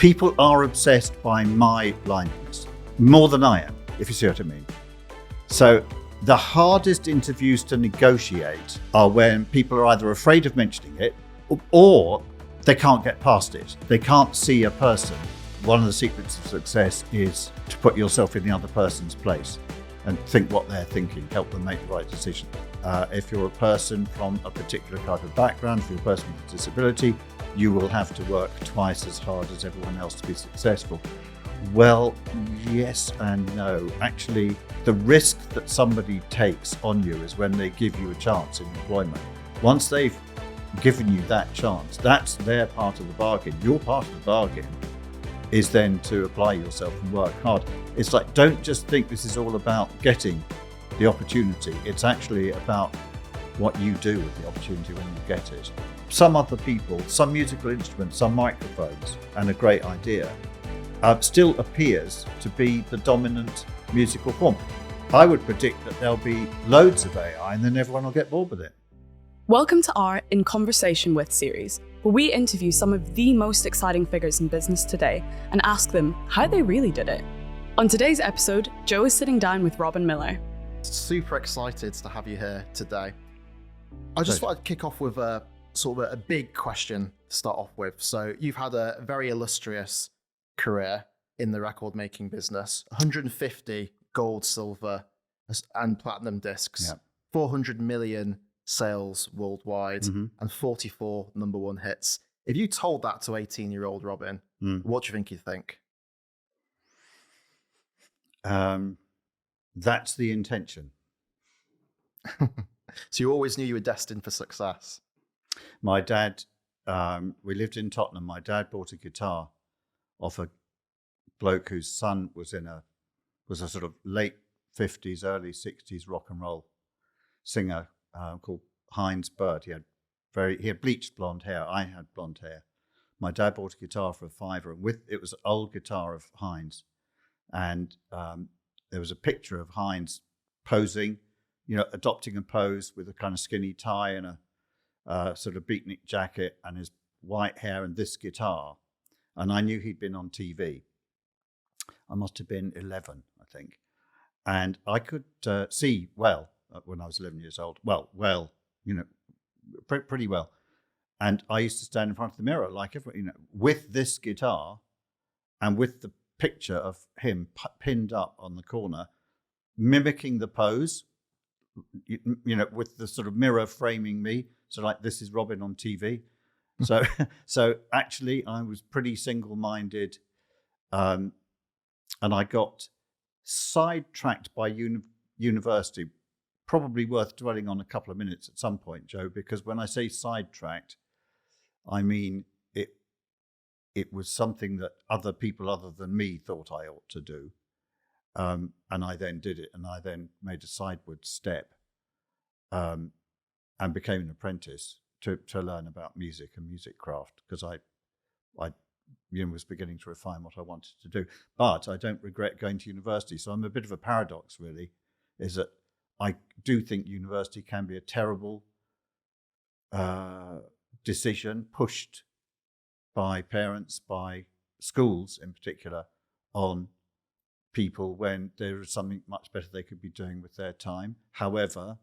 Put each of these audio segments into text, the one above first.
People are obsessed by my likeness more than I am, if you see what I mean. So the hardest interviews to negotiate are when people are either afraid of mentioning it or they can't get past it. They can't see a person. One of the secrets of success is to put yourself in the other person's place and think what they're thinking, help them make the right decision. If you're a person from a particular type of background, if you're a person with a disability, you will have to work twice as hard as everyone else to be successful. Well, yes and no. Actually, the risk that somebody takes on you is when they give you a chance in employment. Once they've given you that chance, that's their part of the bargain. Your part of the bargain is then to apply yourself and work hard. It's like, don't just think this is all about getting the opportunity. It's actually about what you do with the opportunity when you get it. Some other people, some musical instruments, some microphones, and a great idea still appears to be the dominant musical form. I would predict that there'll be loads of AI and then everyone will get bored with it. Welcome to our In Conversation With series, where we interview some of the most exciting figures in business today and ask them how they really did it. On today's episode, Joe is sitting down with Rob and Millar. Super excited to have you here today. I just want to kick off with a big question to start off with. So you've had a very illustrious career in the record making business, 150 gold, silver and platinum discs, 400 million sales worldwide, and 44 number one hits. If you told that to 18-year-old Robin, what do you think he'd think? That's the intention. So you always knew you were destined for success. My dad, we lived in Tottenham. My dad bought a guitar off a bloke whose son was a sort of late 50s, early 60s rock and roll singer called Heinz Bird. He had bleached blonde hair. I had blonde hair. My dad bought a guitar for £5, and it was an old guitar of Heinz, and there was a picture of Heinz posing, adopting a pose with a kind of skinny tie and a sort of beatnik jacket and his white hair and this guitar. And I knew he'd been on TV. I must have been 11, I think. And I could see well when I was 11 years old. Well, pretty well. And I used to stand in front of the mirror like everyone, with this guitar and with the picture of him pinned up on the corner, mimicking the pose, with the sort of mirror framing me. So like, this is Robin on TV. So actually I was pretty single-minded, and I got sidetracked by university. Probably worth dwelling on a couple of minutes at some point, Joe, because when I say sidetracked, I mean it was something that other people other than me thought I ought to do. And I then did it, and I then made a sideward step and became an apprentice to learn about music and music craft, because I was beginning to refine what I wanted to do. But I don't regret going to university. So I'm a bit of a paradox, really, is that I do think university can be a terrible decision pushed by parents, by schools in particular, on people when there is something much better they could be doing with their time. However,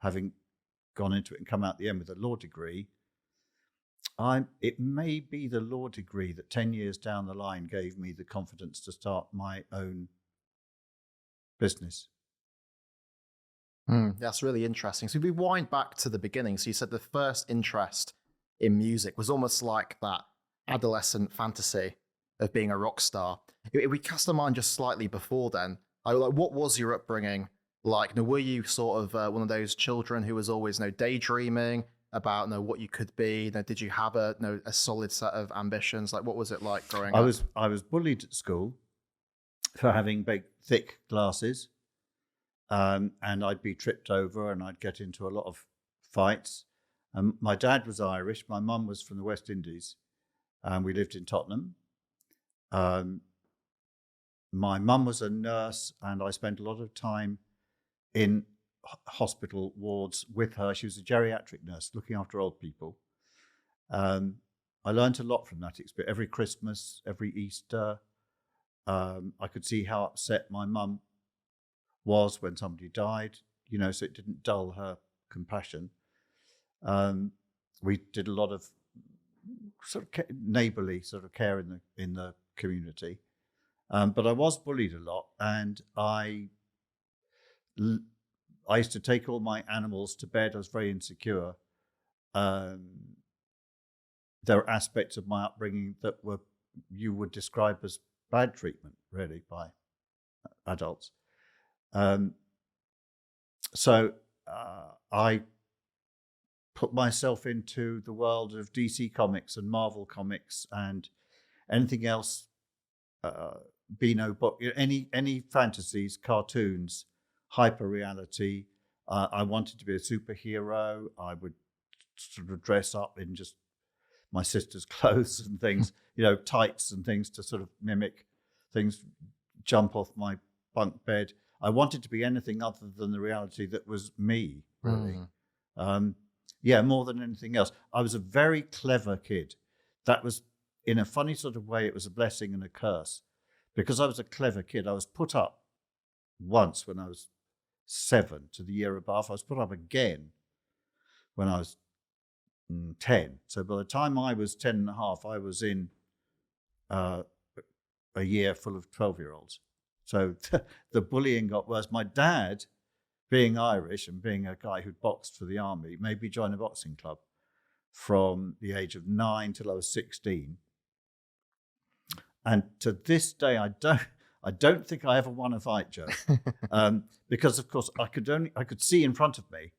having gone into it and come out the end with a law degree, it may be the law degree that 10 years down the line gave me the confidence to start my own business. That's really interesting. So if we wind back to the beginning, so you said the first interest in music was almost like that adolescent fantasy of being a rock star. If we cast our mind just slightly before then, what was your upbringing like? Were you sort of one of those children who was always daydreaming about what you could be? Did you have a solid set of ambitions? Like, what was it like growing up? I was bullied at school for having big, thick glasses, and I'd be tripped over and I'd get into a lot of fights. My dad was Irish. My mum was from the West Indies, and we lived in Tottenham. My mum was a nurse, and I spent a lot of time in hospital wards with her. She was a geriatric nurse looking after old people. I learned a lot from that experience. Every Christmas, every Easter, I could see how upset my mum was when somebody died, so it didn't dull her compassion. We did a lot of sort of neighbourly sort of care in the community, but I was bullied a lot, and I used to take all my animals to bed. I was very insecure. There are aspects of my upbringing that you would describe as bad treatment, really, by adults. So I put myself into the world of DC Comics and Marvel Comics and anything else, Beano book, any fantasies, cartoons, hyper reality. I wanted to be a superhero. I would sort of dress up in just my sister's clothes and things, tights and things to sort of mimic things, jump off my bunk bed. I wanted to be anything other than the reality that was me, really. More than anything else. I was a very clever kid. That was, in a funny sort of way, it was a blessing and a curse. Because I was a clever kid, I was put up once when I was 7 to the year above. I was put up again when I was 10. So by the time I was 10 and a half, I was in a year full of 12-year-olds. So the bullying got worse. My dad, being Irish and being a guy who'd boxed for the army, made me join a boxing club from the age of 9 till I was 16. And to this day, I don't think I ever won a fight, Joe, because of course I could see in front of me,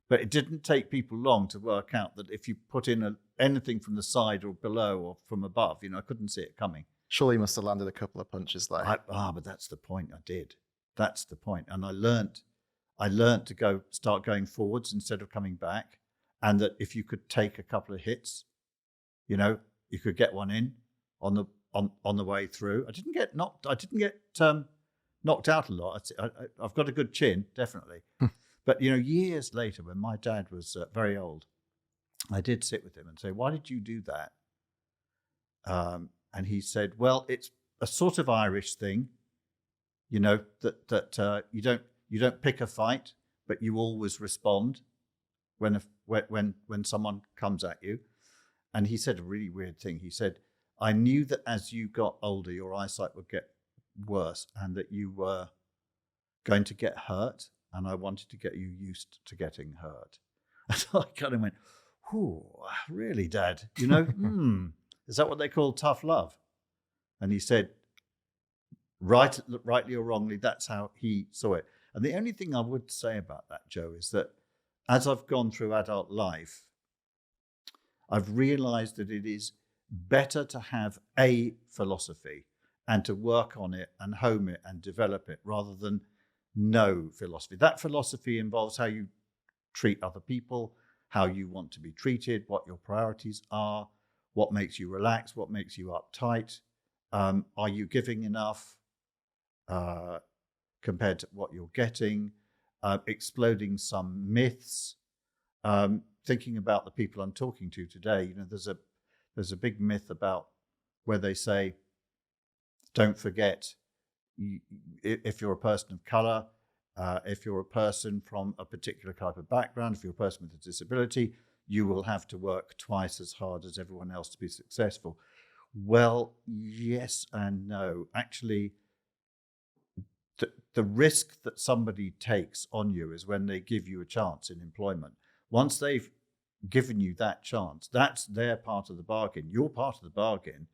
but it didn't take people long to work out that if you put in anything from the side or below or from above, I couldn't see it coming. Surely you must have landed a couple of punches there. But that's the point. I did. That's the point. And I learnt to start going forwards instead of coming back, and that if you could take a couple of hits, you could get one in on the way through. I didn't get knocked out a lot. I've got a good chin, definitely. But years later, when my dad was very old, I did sit with him and say, "Why did you do that?" And he said, "Well, it's a sort of Irish thing, that you don't pick a fight, but you always respond when someone comes at you." And he said a really weird thing. He said, "I knew that as you got older, your eyesight would get worse and that you were going to get hurt, and I wanted to get you used to getting hurt." And I kind of went, "Ooh, really, Dad? Is that what they call tough love?" And he said, rightly or wrongly, that's how he saw it. And the only thing I would say about that, Joe, is that as I've gone through adult life, I've realized that it is better to have a philosophy and to work on it and home it and develop it rather than no philosophy. That philosophy involves how you treat other people, how you want to be treated, what your priorities are, what makes you relax, what makes you uptight. Are you giving enough compared to what you're getting? Exploding some myths. Thinking about the people I'm talking to today, there's a big myth about where they say, don't forget, if you're a person of color, if you're a person from a particular type of background, if you're a person with a disability, you will have to work twice as hard as everyone else to be successful. Well, yes and no. Actually, the risk that somebody takes on you is when they give you a chance in employment. Once they've given you that chance, that's their part of the bargain. Your part of the bargain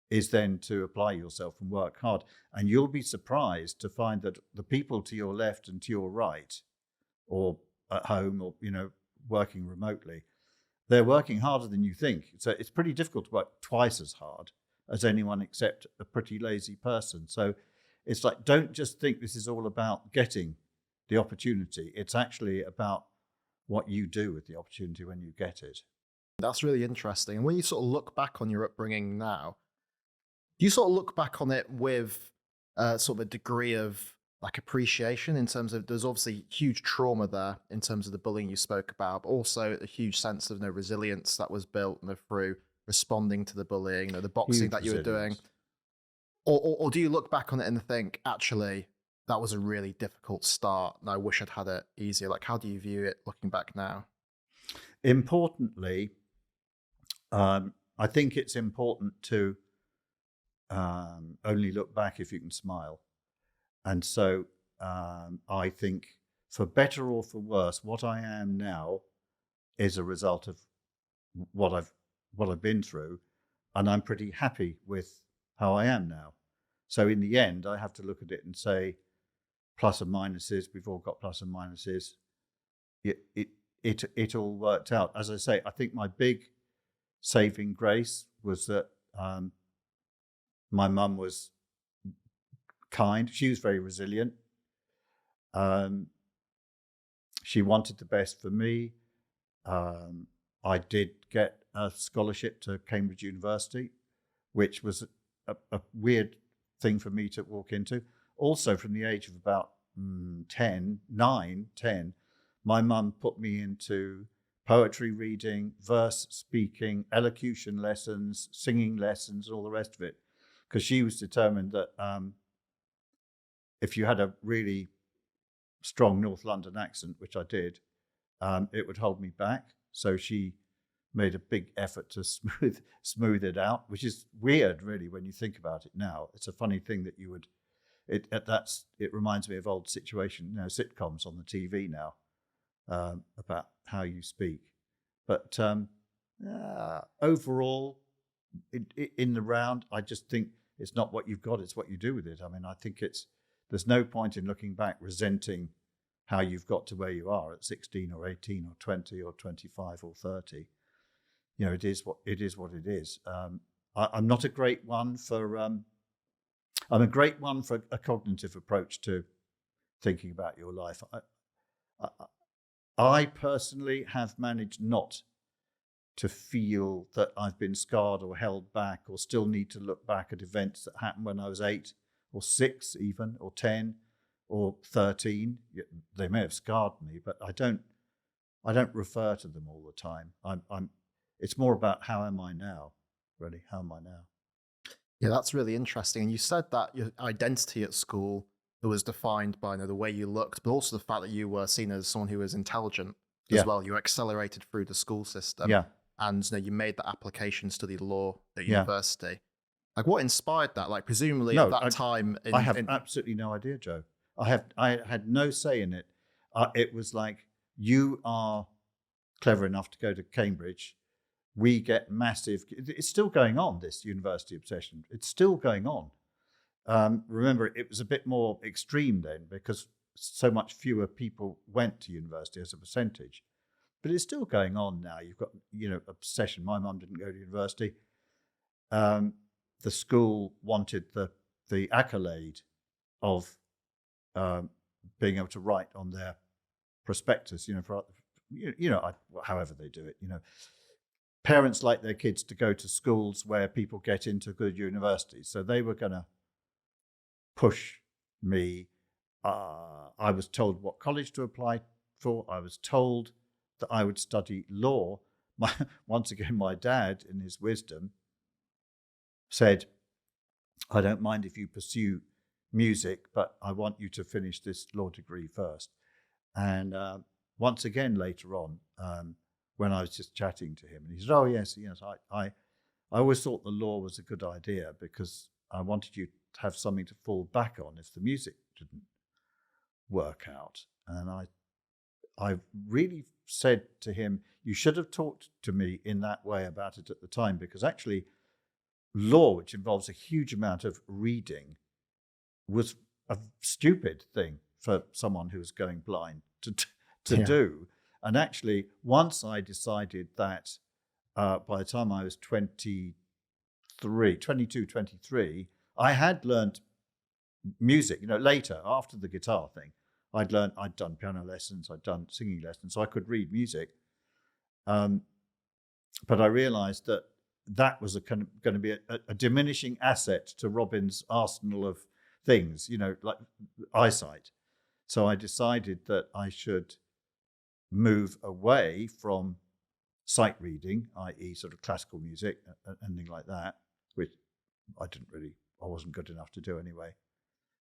is then to apply yourself and work hard. And you'll be surprised to find that the people to your left and to your right, or at home, or working remotely, they're working harder than you think. So it's pretty difficult to work twice as hard as anyone except a pretty lazy person. So it's like, don't just think this is all about getting the opportunity. It's actually about what you do with the opportunity when you get it. That's really interesting. And when you sort of look back on your upbringing now, do you sort of look back on it with sort of a degree of like appreciation in terms of, there's obviously huge trauma there in terms of the bullying you spoke about, but also a huge sense of resilience that was built through responding to the bullying, the boxing Huge that you were doing? resilience. Or do you look back on it and think, actually, that was a really difficult start and I wish I'd had it easier? Like, how do you view it looking back now? Importantly, I think it's important to only look back if you can smile. And so I think, for better or for worse, what I am now is a result of what I've been through, and I'm pretty happy with how I am now. So in the end, I have to look at it and say, plus and minuses. We've all got plus and minuses. It all worked out. As I say, I think my big saving grace was that my mum was kind. She was very resilient. She wanted the best for me. I did get a scholarship to Cambridge University, which was a weird thing for me to walk into. Also, from the age of about 10, my mum put me into poetry reading, verse speaking, elocution lessons, singing lessons, and all the rest of it, because she was determined that if you had a really strong North London accent, which I did, it would hold me back. So she made a big effort to smooth it out, which is weird, really, when you think about it now. It's a funny thing that you would. It reminds me of old sitcoms on the TV now about how you speak. But overall, in the round, I just think it's not what you've got; it's what you do with it. I mean, I think there's no point in looking back resenting how you've got to where you are at 16 or 18 or 20 or 25 or 30. It is what it is. I'm not a great one for. I'm a great one for a cognitive approach to thinking about your life. I personally have managed not to feel that I've been scarred or held back, or still need to look back at events that happened when I was 8 or 6 even, or 10 or 13. They may have scarred me, but I don't refer to them all the time. It's more about how am I now, really? How am I now? Yeah, that's really interesting. And you said that your identity at school was defined by the way you looked, but also the fact that you were seen as someone who was intelligent as well. You accelerated through the school system. Yeah. And you made that application, studied law at university. Like, what inspired that? Like, presumably at that time... I have absolutely no idea, Joe. I had no say in it. It was like, you are clever enough to go to Cambridge. We get massive... It's still going on, this university obsession. It's still going on. Remember, it was a bit more extreme then because so much fewer people went to university as a percentage. But it's still going on now. You've got, obsession. My mum didn't go to university. The school wanted the accolade of being able to write on their prospectus, however they do it, Parents like their kids to go to schools where people get into good universities. So they were going to push me. I was told what college to apply for. I was told that I would study law. Once again, my dad, in his wisdom, said, I don't mind if you pursue music, but I want you to finish this law degree first. And once again, later on, when I was just chatting to him, and he said, oh, yes, I always thought the law was a good idea because I wanted you to have something to fall back on if the music didn't work out. And I really said to him, you should have talked to me in that way about it at the time, because actually law, which involves a huge amount of reading, was a stupid thing for someone who was going blind to do. And actually, once I decided that by the time I was 22, 23, I had learned music, later, after the guitar thing. I'd done piano lessons, I'd done singing lessons, so I could read music. But I realized that was going to be a diminishing asset to Robin's arsenal of things, like eyesight. So I decided that I should move away from sight reading, i.e. sort of classical music, anything like that, which I wasn't good enough to do anyway,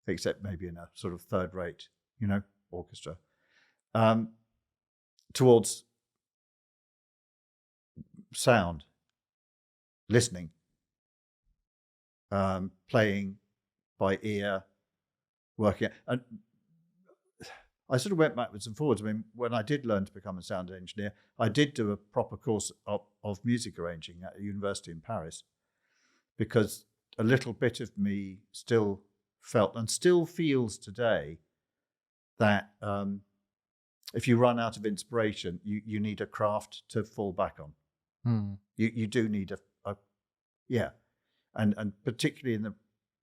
except maybe in a sort of third-rate, orchestra, towards sound, listening, playing by ear, working. And I sort of went backwards and forwards. I mean, when I did learn to become a sound engineer, I did do a proper course of music arranging at a university in Paris, because a little bit of me still felt and still feels today that if you run out of inspiration, you need a craft to fall back on. You do need and particularly in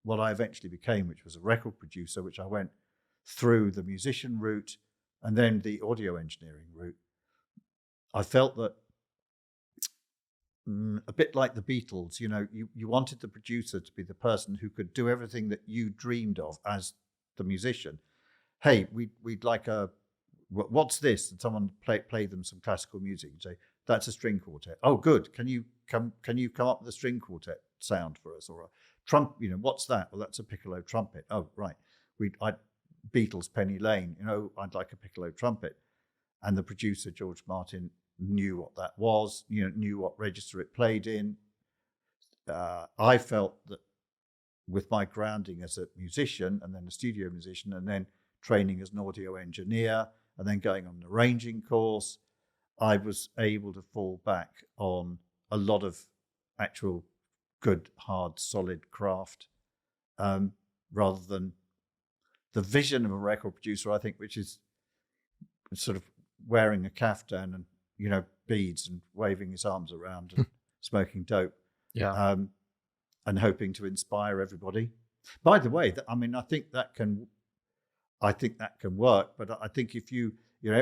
what I eventually became, which was a record producer, which I went through the musician route and then the audio engineering route. I felt that a bit like the Beatles, you wanted the producer to be the person who could do everything that you dreamed of as the musician. Hey, we'd like what's this? And someone play them some classical music and say, that's a string quartet. Oh, good. Can you come up with a string quartet sound for us? Or a trumpet, what's that? Well, that's a piccolo trumpet. Oh, right. Beatles, Penny Lane, I'd like a piccolo trumpet. And the producer, George Martin, knew what that was, knew what register it played in. I felt that with my grounding as a musician and then a studio musician and then training as an audio engineer and then going on an arranging course, I was able to fall back on a lot of actual good, hard, solid craft, rather than the vision of a record producer, I think, which is sort of wearing a caftan and, beads and waving his arms around and smoking dope. Yeah. And hoping to inspire everybody. By the way, I think that can work, but I think if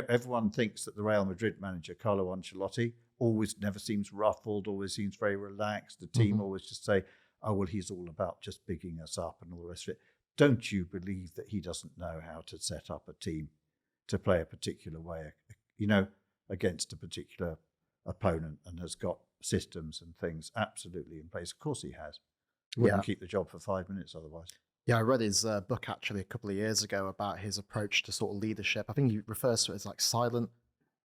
everyone thinks that the Real Madrid manager, Carlo Ancelotti, always never seems ruffled, always seems very relaxed. The team always just say, oh, well, he's all about just bigging us up and all the rest of it. Don't you believe that he doesn't know how to set up a team to play a particular way, against a particular opponent, and has got systems and things absolutely in place? Of course he has. Wouldn't keep the job for 5 minutes otherwise. Yeah, I read his book actually a couple of years ago about his approach to sort of leadership. I think he refers to it as like silent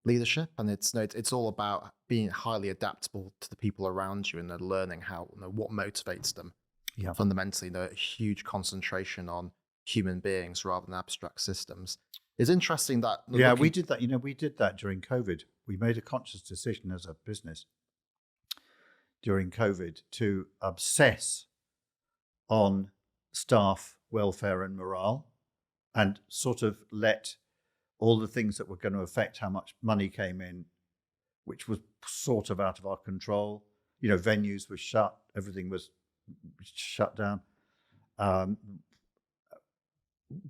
leadership, and it's all about being highly adaptable to the people around you and then learning how what motivates them. Yeah, fundamentally, a huge concentration on human beings rather than abstract systems. It's interesting that we did that. We did that during COVID. We made a conscious decision as a business during COVID to obsess on staff welfare and morale, and sort of let all the things that were going to affect how much money came in, which was sort of out of our control. Venues were shut, everything was shut down.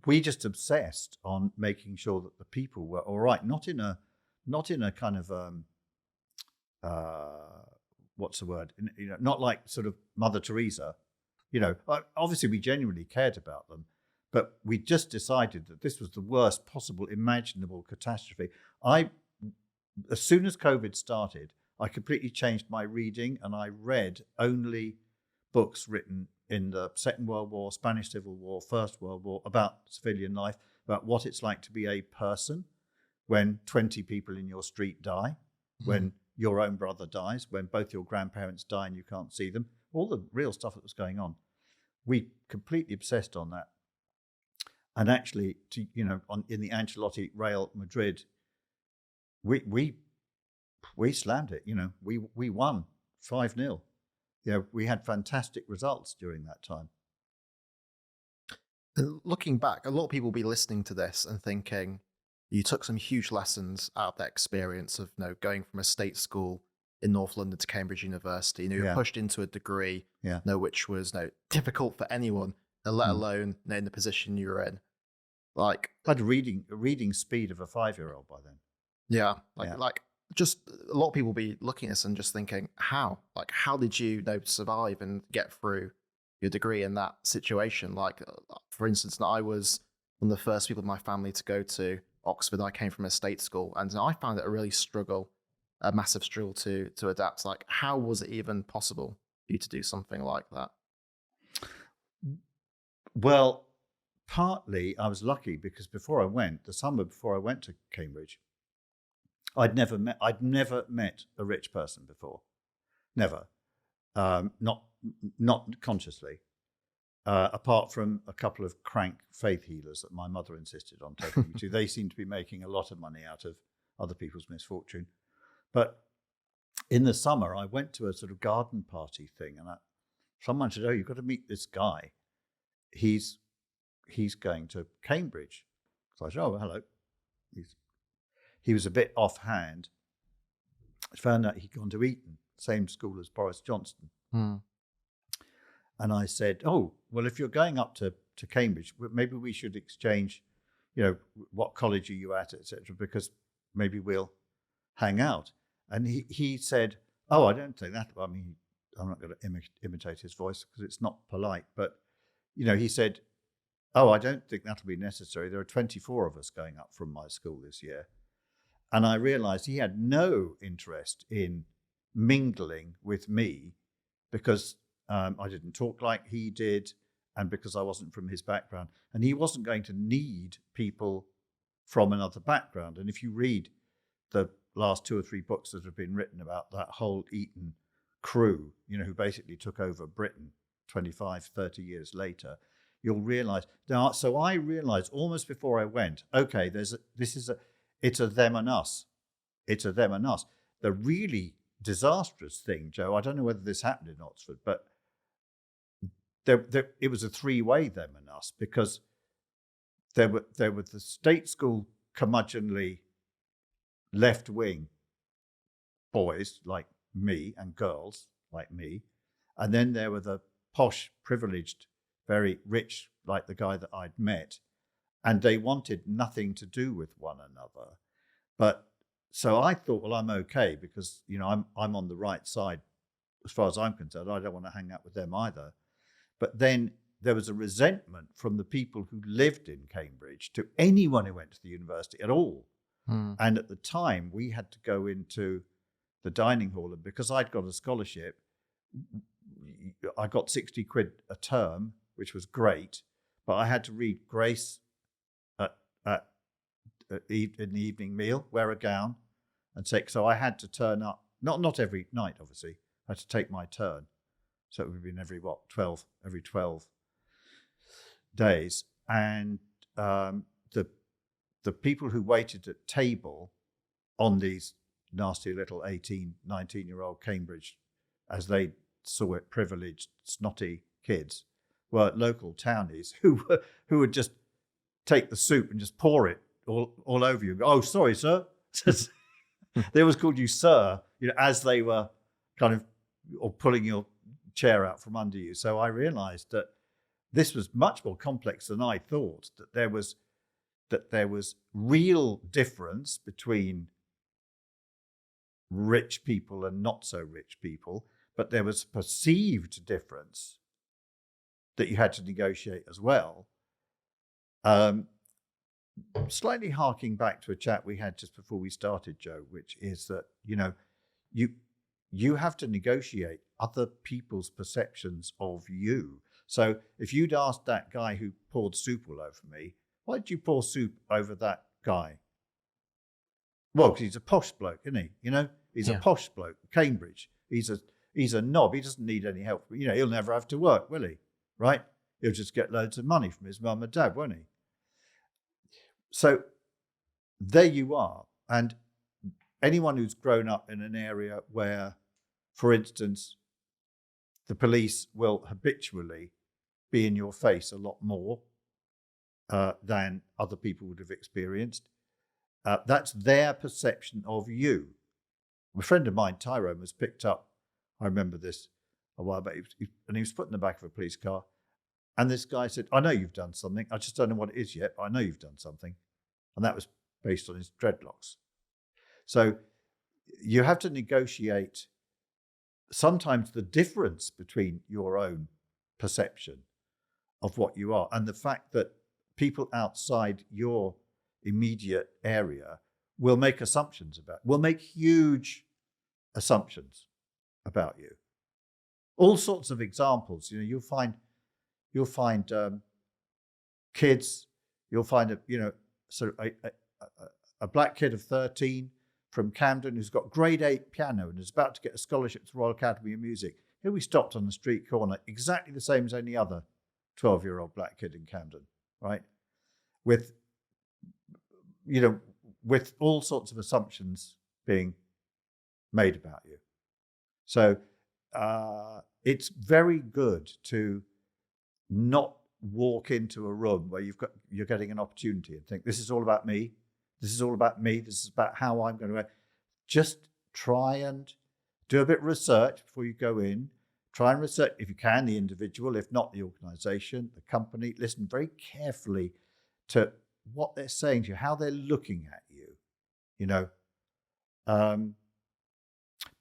We just obsessed on making sure that the people were all right, not in a kind of what's the word? Not like sort of Mother Teresa. Obviously we genuinely cared about them, but we just decided that this was the worst possible imaginable catastrophe. As soon as COVID started, I completely changed my reading, and I read only books written in the Second World War, Spanish Civil War, First World War, about civilian life, about what it's like to be a person when 20 people in your street die, when your own brother dies, when both your grandparents die and you can't see them, all the real stuff that was going on. We completely obsessed on that. And actually, in the Ancelotti Real Madrid, we slammed it. We won 5-0. We had fantastic results during that time. Looking back, a lot of people will be listening to this and thinking, you took some huge lessons out of that experience of going from a state school in North London to Cambridge University. You were pushed into a degree, which was difficult for anyone, let alone in the position you were in. Like, I had a reading speed of a 5-year-old by then. Yeah, just a lot of people will be looking at this and just thinking, how did you survive and get through your degree in that situation? Like, for instance, I was one of the first people in my family to go to Oxford. I came from a state school, and I found it a really struggle a massive struggle to adapt. Like, how was it even possible for you to do something like that? Well, partly I was lucky because the summer before I went to Cambridge, I'd never met a rich person before, never, not consciously, apart from a couple of crank faith healers that my mother insisted on taking me to. They seemed to be making a lot of money out of other people's misfortune. But in the summer, I went to a sort of garden party thing, and someone said, "Oh, you've got to meet this guy. He's going to Cambridge." So I said, "Oh, hello." He was a bit offhand. I found out he'd gone to Eton, same school as Boris Johnson. And I said, "Oh, well, if you're going up to Cambridge, maybe we should exchange, what college are you at, etc., because maybe we'll hang out." And he said, "Oh, I don't think that." I mean, I'm not going to imitate his voice because it's not polite. But, he said, "Oh, I don't think that'll be necessary. There are 24 of us going up from my school this year." And I realized he had no interest in mingling with me because I didn't talk like he did and because I wasn't from his background. And he wasn't going to need people from another background. And if you read the last 2 or 3 books that have been written about that whole Eton crew, who basically took over Britain 25, 30 years later, you'll realize. Now, so I realized almost before I went, okay, it's a them and us. It's a them and us. The really disastrous thing, Joe, I don't know whether this happened in Oxford, but it was a 3-way them and us, because there were the state school curmudgeonly left-wing boys like me and girls like me, and then there were the posh, privileged, very rich, like the guy that I'd met, and they wanted nothing to do with one another. But so I thought, well, I'm okay because I'm on the right side as far as I'm concerned. I don't want to hang out with them either. But then there was a resentment from the people who lived in Cambridge to anyone who went to the university at all. And at the time, we had to go into the dining hall, and because I'd got a scholarship, I got 60 quid a term, which was great, but I had to read Grace in the evening meal, wear a gown, and take. So I had to turn up, not every night, obviously. I had to take my turn. So it would have been every 12 days. And the people who waited at table on these nasty little 18, 19-year-old Cambridge, as they saw it, privileged, snotty kids, were local townies who would just take the soup and just pour it all over you. "Oh, sorry, sir." They always called you sir, as they were kind of, or pulling your chair out from under you. So I realized that this was much more complex than I thought, that there was real difference between rich people and not so rich people, but there was perceived difference that you had to negotiate as well. Slightly harking back to a chat we had just before we started, Joe, which is that, you have to negotiate other people's perceptions of you. So if you'd asked that guy who poured soup all over me, "Why did you pour soup over that guy?" Well, because he's a posh bloke, isn't he? He's a posh bloke, Cambridge. He's a knob. He doesn't need any help. He'll never have to work, will he? Right? He'll just get loads of money from his mum and dad, won't he? So there you are. And anyone who's grown up in an area where, for instance, the police will habitually be in your face a lot more than other people would have experienced, that's their perception of you. A friend of mine, Tyrone, was picked up, I remember this a while back, and he was put in the back of a police car. And this guy said, "I know you've done something. I just don't know what it is yet, but I know you've done something." And that was based on his dreadlocks. So you have to negotiate sometimes the difference between your own perception of what you are and the fact that people outside your immediate area will make assumptions will make huge assumptions about you. All sorts of examples. You'll find kids. You'll find a black kid of 13 from Camden who's got grade 8 piano and is about to get a scholarship to the Royal Academy of Music. He'll be stopped on the street corner, exactly the same as any other 12-year-old black kid in Camden, right? With all sorts of assumptions being made about you. So it's very good to not walk into a room where you're getting an opportunity and think, this is all about me. This is all about me. This is about how I'm going to act. Just try and do a bit of research before you go in. Try and research, if you can, the individual, if not the organization, the company. Listen very carefully to what they're saying to you, how they're looking at you.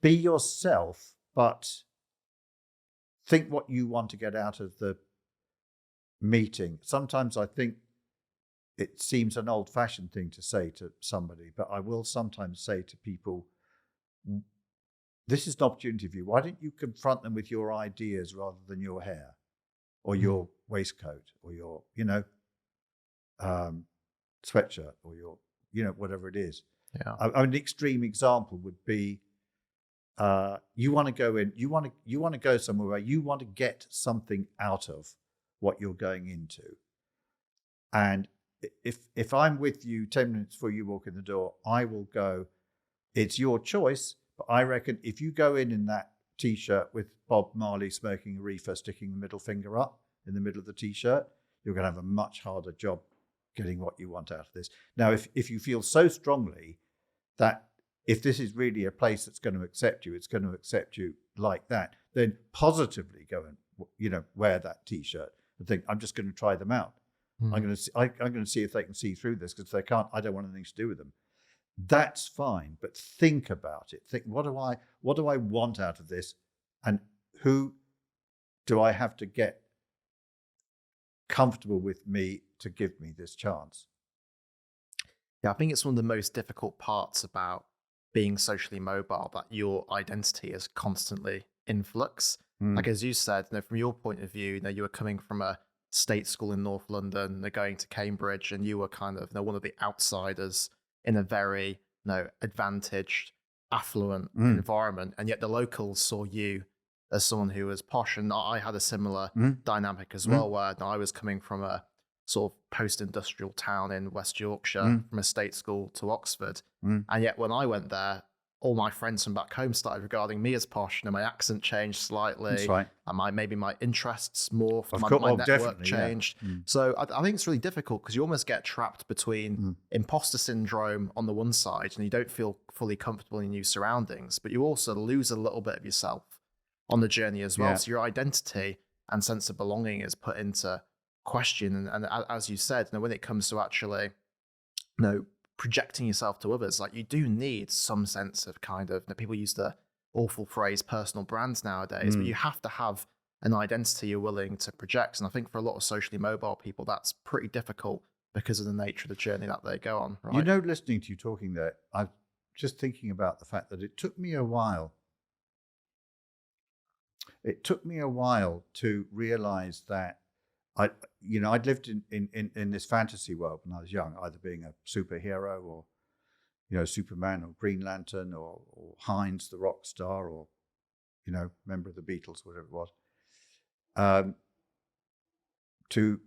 Be yourself, but think what you want to get out of the meeting. Sometimes I think it seems an old-fashioned thing to say to somebody, but I will sometimes say to people, this is an opportunity for you. Why don't you confront them with your ideas rather than your hair or your waistcoat or your, sweatshirt or your, whatever it is. Yeah. An extreme example would be, you want to go in, you want to go somewhere where you want to get something out of what you're going into. And if I'm with you 10 minutes before you walk in the door, I will go, it's your choice, but I reckon if you go in that T-shirt with Bob Marley smoking a reefer, sticking the middle finger up in the middle of the T-shirt, you're going to have a much harder job getting what you want out of this. Now, if you feel so strongly that if this is really a place that's going to accept you, it's going to accept you like that, then positively go and wear that T-shirt and think, I'm just going to try them out. I'm going to see if they can see through this, because if they can't, I don't want anything to do with them. That's fine, but think about it. Think, what do I want out of this, and who do I have to get comfortable with me to give me this chance? Yeah, I think it's one of the most difficult parts about being socially mobile, that your identity is constantly in flux. Like as you said, from your point of view, you were coming from a state school in North London, they're going to Cambridge, and you were kind of one of the outsiders in a very advantaged, affluent environment, and yet the locals saw you as someone who was posh. And I had a similar dynamic as well, where I was coming from a sort of post-industrial town in West Yorkshire, from a state school to Oxford, and yet when I went there, all my friends from back home started regarding me as posh. My accent changed slightly. That's right. And maybe my interests morphed. My network changed. Yeah. So I think it's really difficult, because you almost get trapped between imposter syndrome on the one side, and you don't feel fully comfortable in new surroundings, but you also lose a little bit of yourself on the journey as well. Yeah. So your identity and sense of belonging is put into question. And as you said, when it comes to actually, projecting yourself to others, like you do need some sense of people use the awful phrase personal brands nowadays, but you have to have an identity you're willing to project. And I think for a lot of socially mobile people, that's pretty difficult because of the nature of the journey that they go on. Right? Listening to you talking there, I'm just thinking about the fact that it took me a while. It took me a while to realize that I'd lived in this fantasy world when I was young, either being a superhero or, Superman or Green Lantern or Heinz the rock star or, member of the Beatles, whatever it was, to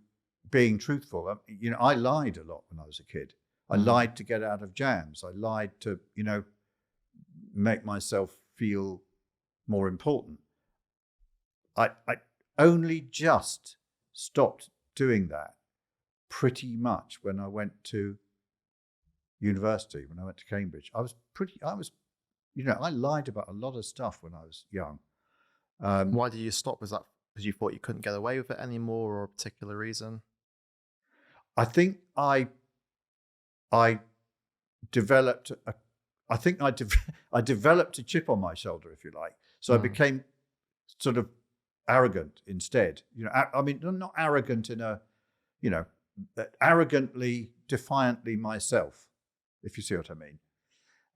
being truthful. I lied a lot when I was a kid. I lied to get out of jams. I lied to, make myself feel more important. I only just stopped doing that pretty much when I went to university, when I went to Cambridge. I lied about a lot of stuff when I was young. Why did you stop? Was that because you thought you couldn't get away with it anymore, or a particular reason? I think I developed I developed a chip on my shoulder, if you like. So I became sort of arrogant instead. Not arrogant in a, arrogantly, defiantly myself, if you see what I mean.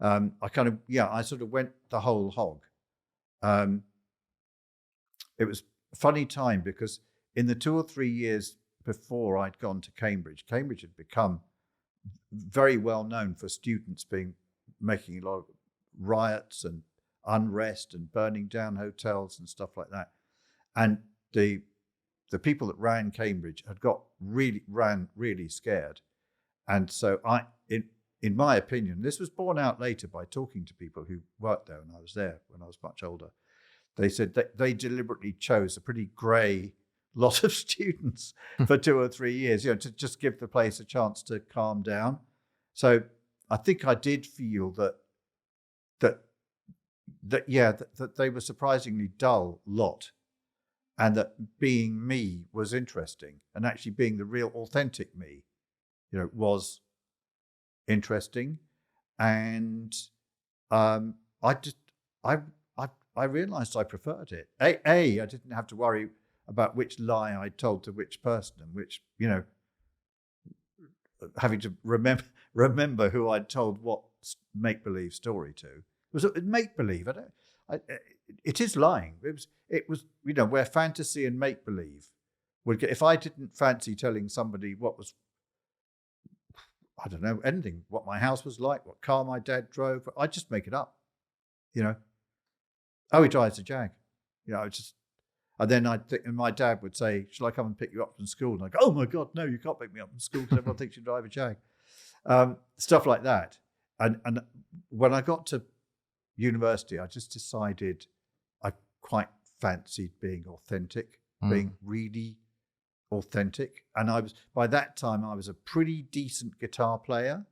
I sort of went the whole hog. It was a funny time because in the 2 or 3 years before I'd gone to Cambridge had become very well known for students making a lot of riots and unrest and burning down hotels and stuff like that. And the people that ran Cambridge had ran really scared. And so in my opinion, this was borne out later by talking to people who worked there when I was there, when I was much older. They said that they deliberately chose a pretty grey lot of students for 2 or 3 years, to just give the place a chance to calm down. So I think I did feel that they were surprisingly dull lot, and that being me was interesting, and actually being the real authentic me, was interesting. And I realized I preferred it. I didn't have to worry about which lie I told to which person, and which, having to remember who I'd told what make-believe story to. It was make-believe. It is lying. It was where fantasy and make-believe would get. If I didn't fancy telling somebody what was, I don't know, anything, what my house was like, what car my dad drove, I'd just make it up. Oh, he drives a Jag. And then and my dad would say, "Shall I come and pick you up from school?" And I go, "Oh my God, no, you can't pick me up from school because everyone thinks you drive a Jag." Stuff like that. And when I got to university, I just decided I quite fancied being authentic, being really authentic. And by that time, I was a pretty decent guitar player.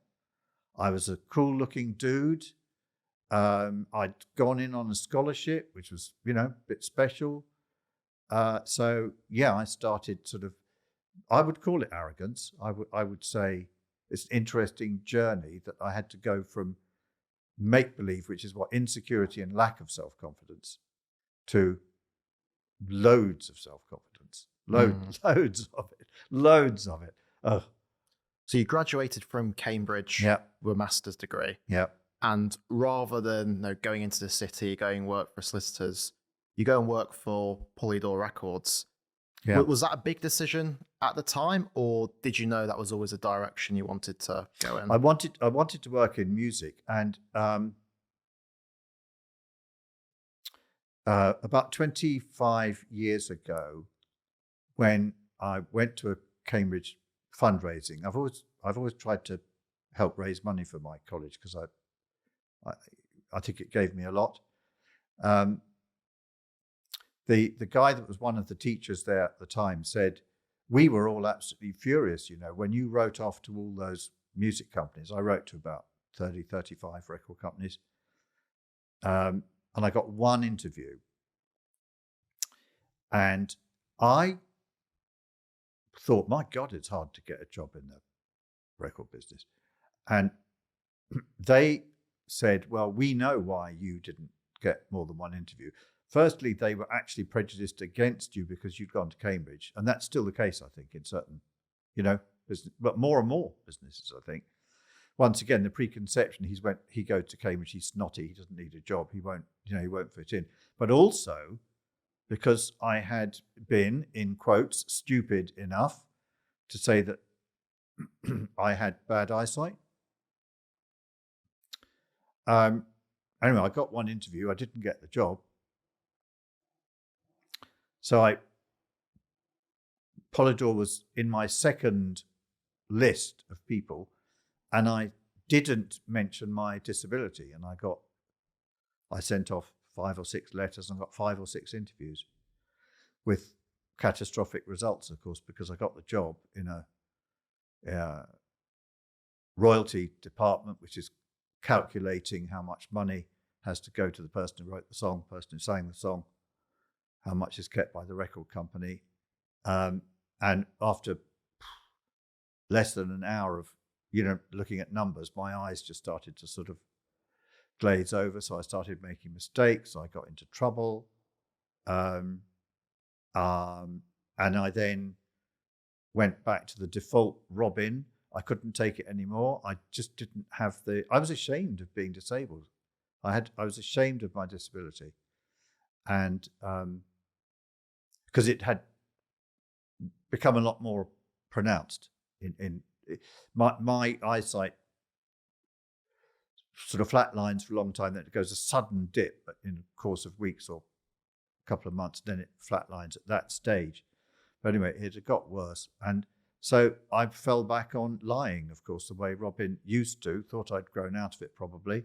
I was a cool looking dude. I'd gone in on a scholarship, which was, a bit special. So I started I would call it arrogance. I would say it's an interesting journey that I had to go from make-believe, which is insecurity and lack of self-confidence, to loads of self-confidence, loads of it. Oh. So you graduated from Cambridge with a master's degree. Yeah. And rather than going into the city, going work for solicitors, you go and work for Polydor Records. Yeah. Was that a big decision at the time, or did you know that was always a direction you wanted to go in? I wanted to work in music, and about 25 years ago, when I went to a Cambridge fundraising, I've always tried to help raise money for my college because I think it gave me a lot. The guy that was one of the teachers there at the time said, we were all absolutely furious, when you wrote off to all those music companies. I wrote to about 30, 35 record companies. And I got one interview. And I thought, my God, it's hard to get a job in the record business. And they said, well, we know why you didn't get more than one interview. Firstly, they were actually prejudiced against you because you'd gone to Cambridge. And that's still the case, I think, in certain, business, but more and more businesses, I think. Once again, the preconception, he goes to Cambridge, he's snotty, he doesn't need a job, he won't fit in. But also because I had been, in quotes, stupid enough to say that I had bad eyesight. Anyway, I got one interview, I didn't get the job. So Polydor was in my second list of people, and I didn't mention my disability, and I sent off 5 or 6 letters and got 5 or 6 interviews with catastrophic results, of course, because I got the job in a royalty department, which is calculating how much money has to go to the person who wrote the song, the person who sang the song, how much is kept by the record company. And after less than an hour of, looking at numbers, my eyes just started to sort of glaze over. So I started making mistakes. I got into trouble. And I then went back to the default Robin. I couldn't take it anymore. I just didn't have I was ashamed of being disabled. I was ashamed of my disability, and because it had become a lot more pronounced in my eyesight sort of flatlines for a long time. Then it goes a sudden dip in the course of weeks or a couple of months. Then it flatlines at that stage. But anyway, it had got worse, and so I fell back on lying, of course, the way Robin used to. Thought I'd grown out of it probably,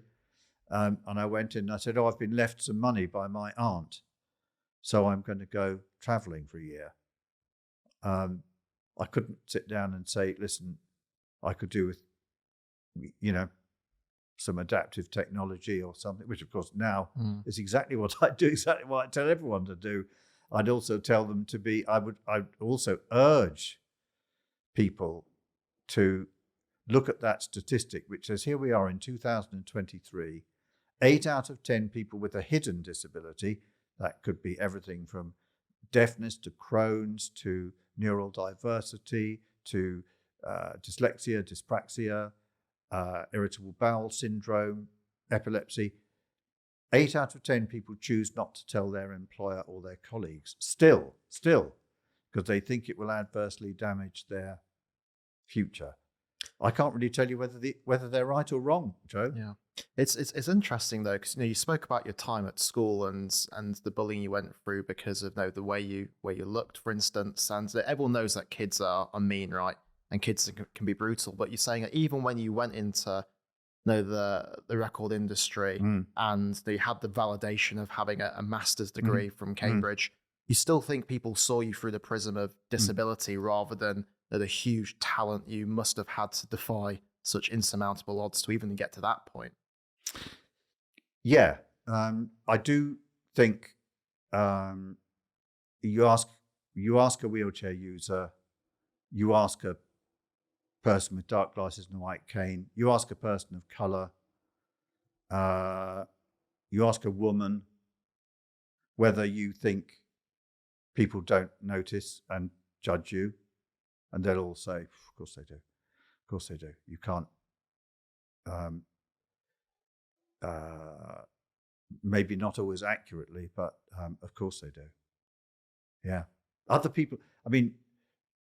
and I went in and I said, "Oh, I've been left some money by my aunt, so I'm going to go travelling for a year." I couldn't sit down and say, "Listen, I could do with, some adaptive technology or something," which of course now is exactly what I do, exactly what I tell everyone to do. I'd also tell them to be, I'd also urge people to look at that statistic, which says here we are in 2023, 8 out of 10 people with a hidden disability, that could be everything from deafness to Crohn's to neural diversity to dyslexia, dyspraxia, irritable bowel syndrome, epilepsy. 8 out of 10 people choose not to tell their employer or their colleagues, still, because they think it will adversely damage their future. I can't really tell you whether they're right or wrong, Joe. Yeah, it's interesting though, because you spoke about your time at school and the bullying you went through because of the way you looked, for instance, and everyone knows that kids are mean, right? And kids can be brutal. But you're saying that even when you went into the record industry and they had the validation of having a master's degree from Cambridge, you still think people saw you through the prism of disability rather than the huge talent you must have had to defy such insurmountable odds to even get to that point. Yeah, I do think you ask a wheelchair user, you ask a person with dark glasses and a white cane, you ask a person of colour, you ask a woman whether you think people don't notice and judge you, and they'll all say, "Of course they do. Of course they do. You can't." Maybe not always accurately, but of course they do. Yeah. Other people. I mean,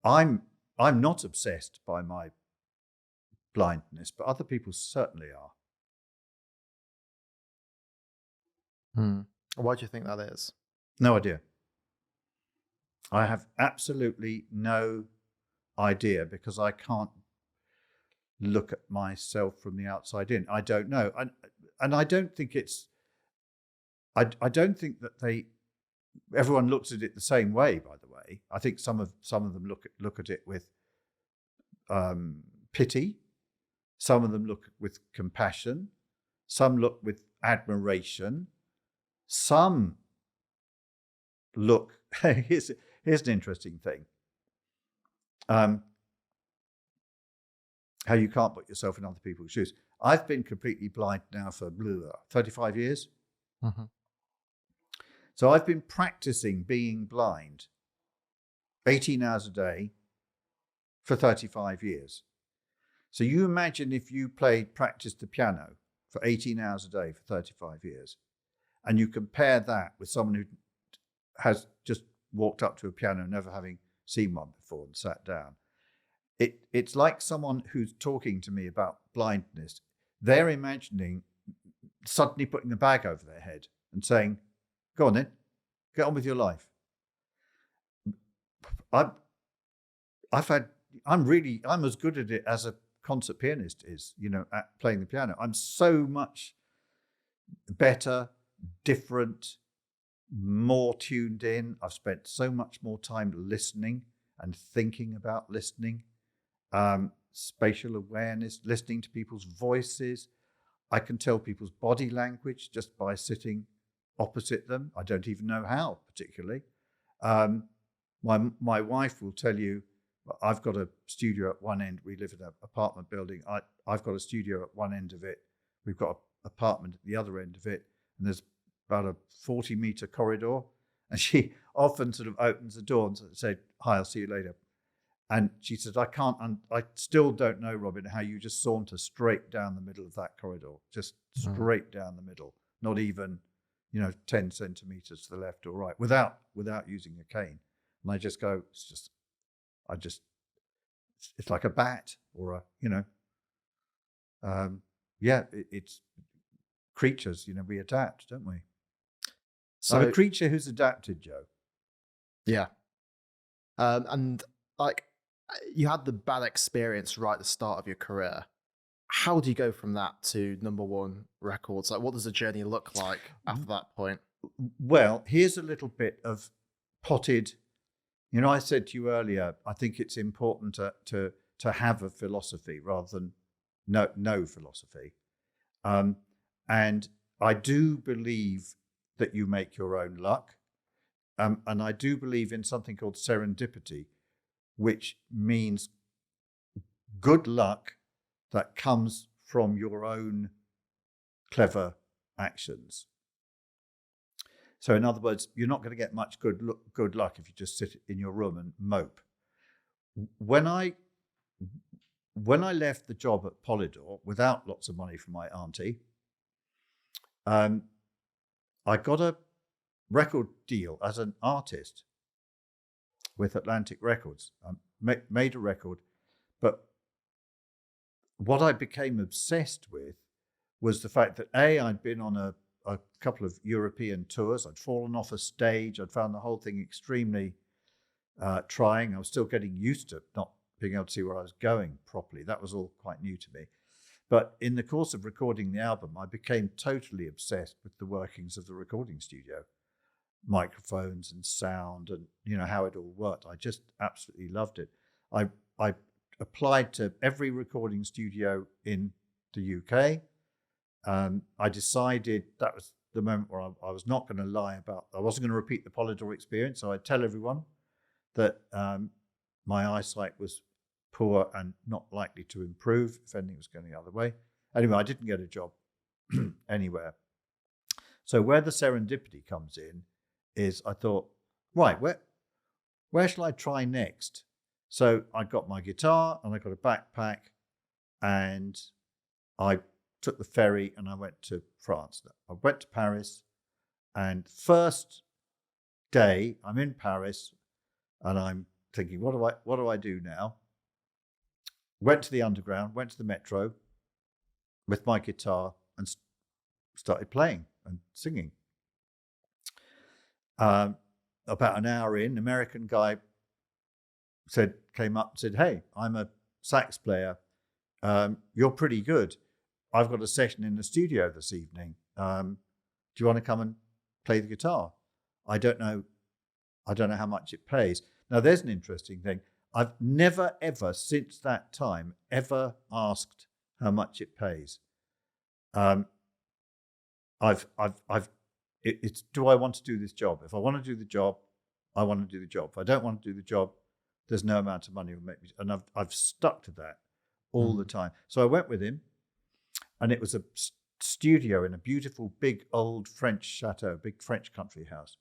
I'm not obsessed by my blindness, but other people certainly are. Why do you think that is? No idea. I have absolutely no idea because I can't look at myself from the outside in. I don't know, and I don't think it's. I don't think that everyone looks at it the same way. By the way, I think some of them look at it with pity. Some of them look with compassion. Some look with admiration. Some look. Here's an interesting thing. How you can't put yourself in other people's shoes. I've been completely blind now for 35 years. Mm-hmm. So I've been practicing being blind 18 hours a day for 35 years. So you imagine if you practiced the piano for 18 hours a day for 35 years, and you compare that with someone who has just walked up to a piano never having seen one before and sat down. It's like someone who's talking to me about blindness. They're imagining suddenly putting the bag over their head and saying, "Go on then, get on with your life." I'm as good at it as a concert pianist is, at playing the piano. I'm so much better, different, more tuned in. I've spent so much more time listening and thinking about listening. Spatial awareness, listening to people's voices. I can tell people's body language just by sitting opposite them. I don't even know how particularly. My wife will tell you, I've got a studio at one end. We live in an apartment building. I've got a studio at one end of it. We've got an apartment at the other end of it. And there's about a 40-meter corridor. And she often sort of opens the door and says, "Hi, I'll see you later." And she said, I still don't know, Robin, how you just saunter straight down the middle of that corridor, just straight down the middle, not even, 10 centimeters to the left or right, without using a cane. And I just go, it's like a bat or it's creatures, we adapt, don't we? So I'm a creature who's adapted, Joe. Yeah. And like, you had the bad experience right at the start of your career. How do you go from that to #1 records? Like, what does the journey look like after that point? Well, here's a little bit of potted. I said to you earlier, I think it's important to have a philosophy rather than no philosophy. And I do believe that you make your own luck. And I do believe in something called serendipity, which means good luck that comes from your own clever actions. So in other words, you're not going to get much good luck if you just sit in your room and mope. When I left the job at Polydor without lots of money from my auntie, I got a record deal as an artist with Atlantic Records. I made a record, but what I became obsessed with was the fact that I'd been on a couple of European tours. I'd fallen off a stage. I'd found the whole thing extremely trying. I was still getting used to not being able to see where I was going properly. That was all quite new to me. But in the course of recording the album, I became totally obsessed with the workings of the recording studio, microphones and sound, and how it all worked. I just absolutely loved it. I applied to every recording studio in the UK. I decided that was the moment where I was not going to lie about. I wasn't going to repeat the Polydor experience. So I'd tell everyone that my eyesight was poor and not likely to improve if anything was going the other way. Anyway, I didn't get a job anywhere. So where the serendipity comes in is I thought, right, where shall I try next? So I got my guitar and I got a backpack and I took the ferry and I went to France. I went to Paris, and first day I'm in Paris and I'm thinking, what do I do now? Went to the underground, went to the metro with my guitar and started playing and singing. About an hour in, an American guy came up and said, "Hey, I'm a sax player. You're pretty good. I've got a session in the studio this evening. Do you want to come and play the guitar? I don't know how much it pays." Now, there's an interesting thing. I've never, ever since that time, ever asked how much it pays. It's do I want to do this job? If I want to do the job, I want to do the job. If I don't want to do the job, there's no amount of money will make me. And I've stuck to that all the time. So I went with him, and it was a studio in a beautiful, big, old French chateau, big French country house.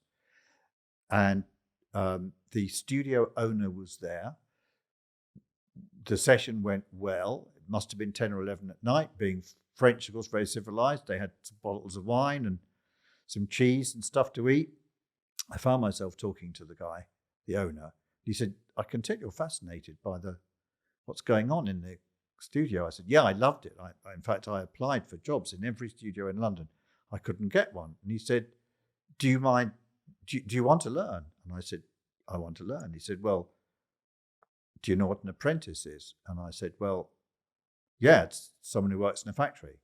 And the studio owner was there. The session went well. It must have been 10 or 11 at night. Being French, of course, very civilized. They had some bottles of wine and some cheese and stuff to eat. I found myself talking to the guy, the owner. He said, "I can tell you're fascinated by what's going on in the studio." I said, "Yeah, I loved it. In fact, I applied for jobs in every studio in London. I couldn't get one." And he said, "Do you mind? Do you want to learn?" And I said, "I want to learn." He said, "Well, do you know what an apprentice is?" And I said, "Well, yeah, it's someone who works in a factory."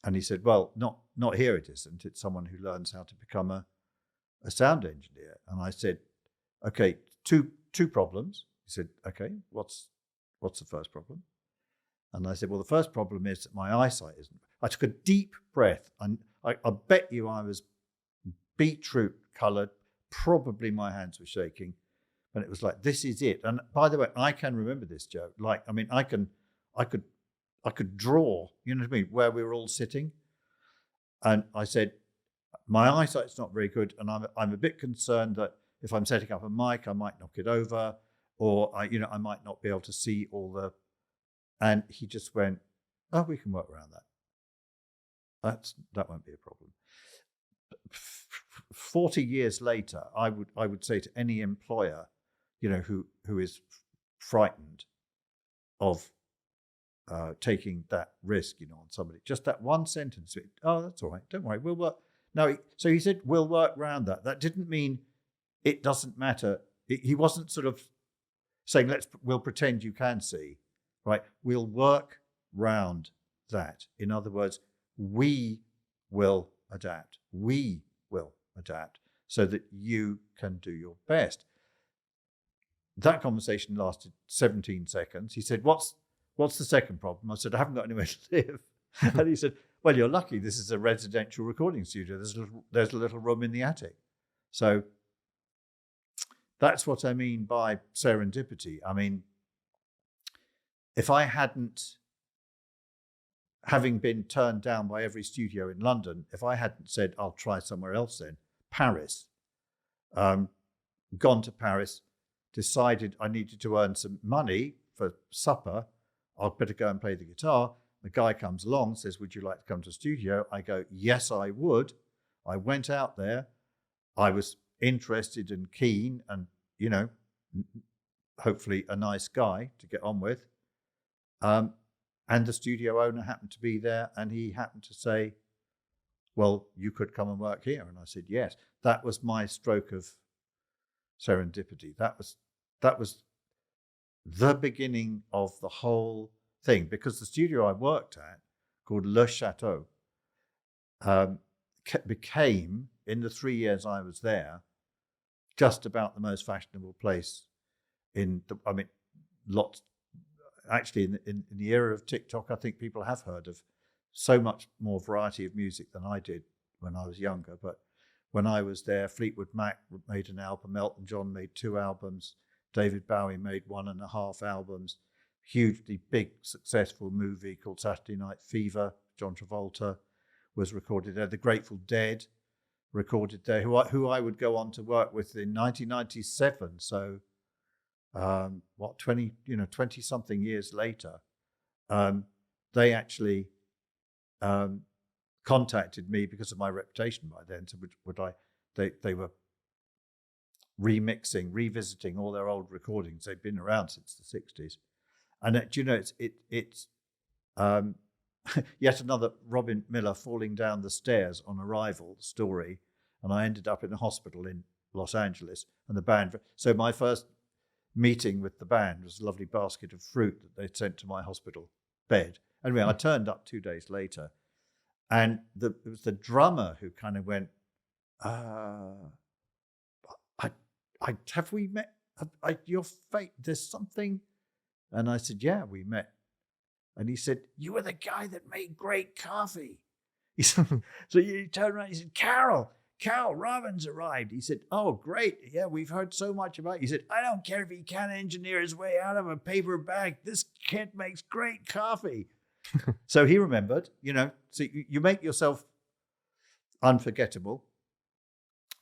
And he said, "Well, not here it isn't. It's someone who learns how to become a sound engineer." And I said, "Okay, two problems." He said, "Okay, what's the first problem?" And I said, "Well, the first problem is that my eyesight isn't." I took a deep breath, and I bet you I was beetroot coloured. Probably my hands were shaking, and it was like, this is it. And by the way, I can remember this, Joe. Like, I mean, I could draw, you know what I mean, where we were all sitting. And I said, "My eyesight's not very good, and I'm a bit concerned that if I'm setting up a mic, I might knock it over, or I might not be able to see all the. And he just went, "Oh, we can work around that. That won't be a problem." 40 years later, I would say to any employer, who is frightened of taking that risk, on somebody, just that one sentence. Oh, that's all right. Don't worry. We'll work. No, so he said, we'll work around that. That didn't mean it doesn't matter. He wasn't sort of saying, we'll pretend you can see, right? We'll work round that. In other words, we will adapt. We will adapt so that you can do your best. That conversation lasted 17 seconds. He said, what's the second problem? I said, I haven't got anywhere to live. And he said, well, you're lucky. This is a residential recording studio. There's a little room in the attic. So that's what I mean by serendipity. I mean, if I hadn't, having been turned down by every studio in London, if I hadn't said, I'll try somewhere else then, Paris, gone to Paris, decided I needed to earn some money for supper, I'd better go and play the guitar. The guy comes along, says, would you like to come to the studio? I go, yes, I would. I went out there. I was interested and keen and, hopefully a nice guy to get on with. And the studio owner happened to be there, and he happened to say, well, you could come and work here. And I said, yes. That was my stroke of serendipity. That was the beginning of the whole thing, because the studio I worked at, called Le Chateau, became, in the 3 years I was there, just about the most fashionable place actually in the era of TikTok. I think people have heard of so much more variety of music than I did when I was younger. But when I was there, Fleetwood Mac made an album, Elton John made 2 albums, David Bowie made 1.5 albums, hugely big, successful movie called Saturday Night Fever, John Travolta was recorded there. The Grateful Dead recorded there, who I would go on to work with in 1997. So 20 something years later, they actually contacted me because of my reputation by then. So they were revisiting all their old recordings. They'd been around since the 60s. And it's yet another Robin Millar falling down the stairs on arrival story. And I ended up in a hospital in Los Angeles, and the band. So my first meeting with the band was a lovely basket of fruit that they'd sent to my hospital bed. Anyway, I turned up 2 days later, and it was the drummer who kind of went, have we met? Your fate, there's something. And I said, yeah, we met. And he said, you were the guy that made great coffee. He said, so you turned around, he said, Carol Robbins arrived. He said, oh, great. Yeah, we've heard so much about you. He said, I don't care if he can't engineer his way out of a paper bag. This kid makes great coffee. So he remembered, so you make yourself unforgettable.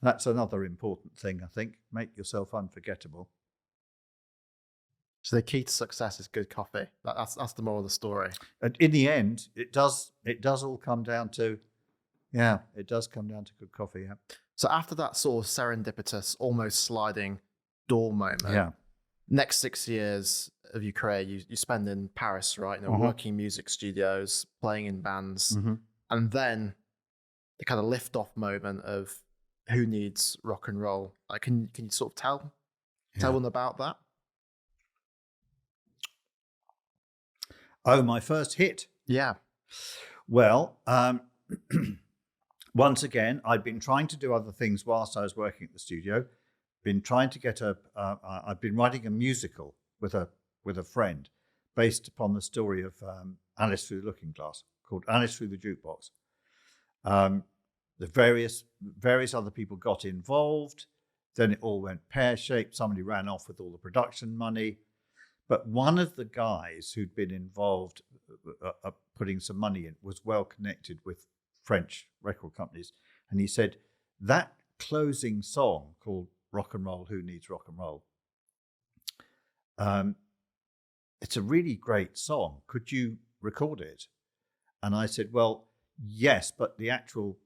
That's another important thing, I think. Make yourself unforgettable. So the key to success is good coffee. That's the moral of the story. And in the end, it does all come down to, it does come down to good coffee. Yeah. So after that sort of serendipitous, almost sliding door moment, next 6 years of your career, you spend in Paris, right? Working music studios, playing in bands, and then the kind of lift-off moment of who needs rock and roll. Like, can you sort of tell them about that? Oh, my first hit. Yeah. Well, once again, I'd been trying to do other things whilst I was working at the studio. Been trying to get I've been writing a musical with a friend based upon the story of Alice Through the Looking Glass, called Alice Through the Jukebox. The various other people got involved. Then it all went pear-shaped. Somebody ran off with all the production money. But one of the guys who'd been involved putting some money in was well connected with French record companies. And he said, that closing song called rock and roll, who needs rock and roll? It's a really great song. Could you record it? And I said, well, yes, but the actual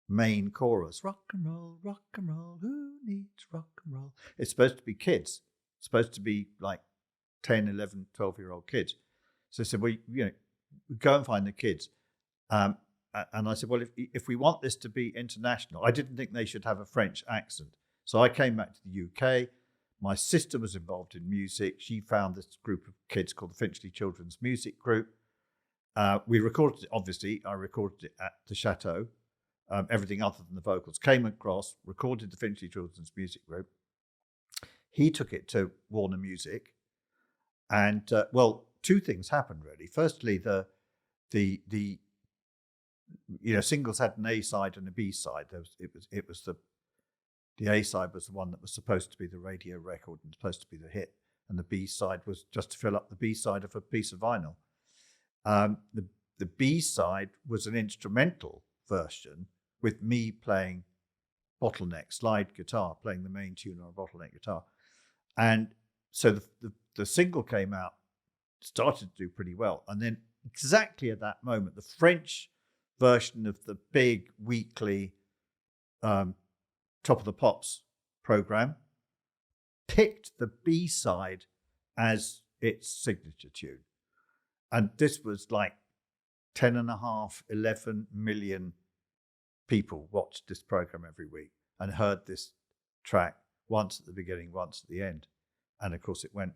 main chorus, rock and roll, who needs rock and roll? It's supposed to be kids. It's supposed to be like 10, 11, 12-year-old kids. So I said, well, go and find the kids. And I said, well, if we want this to be international, I didn't think they should have a French accent. So I came back to the UK. My sister was involved in music. She found this group of kids called the Finchley Children's Music Group. We recorded it, obviously. I recorded it at the Chateau. Everything other than the vocals. Came across, recorded the Finchley Children's Music Group. He took it to Warner Music. And, two things happened, really. Firstly, the singles had an A side and a B side. It was the A side was the one that was supposed to be the radio record and supposed to be the hit, and the B side was just to fill up the B side of a piece of vinyl. The B side was an instrumental version with me playing bottleneck slide guitar, playing the main tune on a bottleneck guitar, and so the single came out, started to do pretty well, and then exactly at that moment, the French version of the big weekly Top of the Pops program picked the B-side as its signature tune. And this was like 10.5, 11 million people watched this program every week and heard this track once at the beginning, once at the end. And of course it went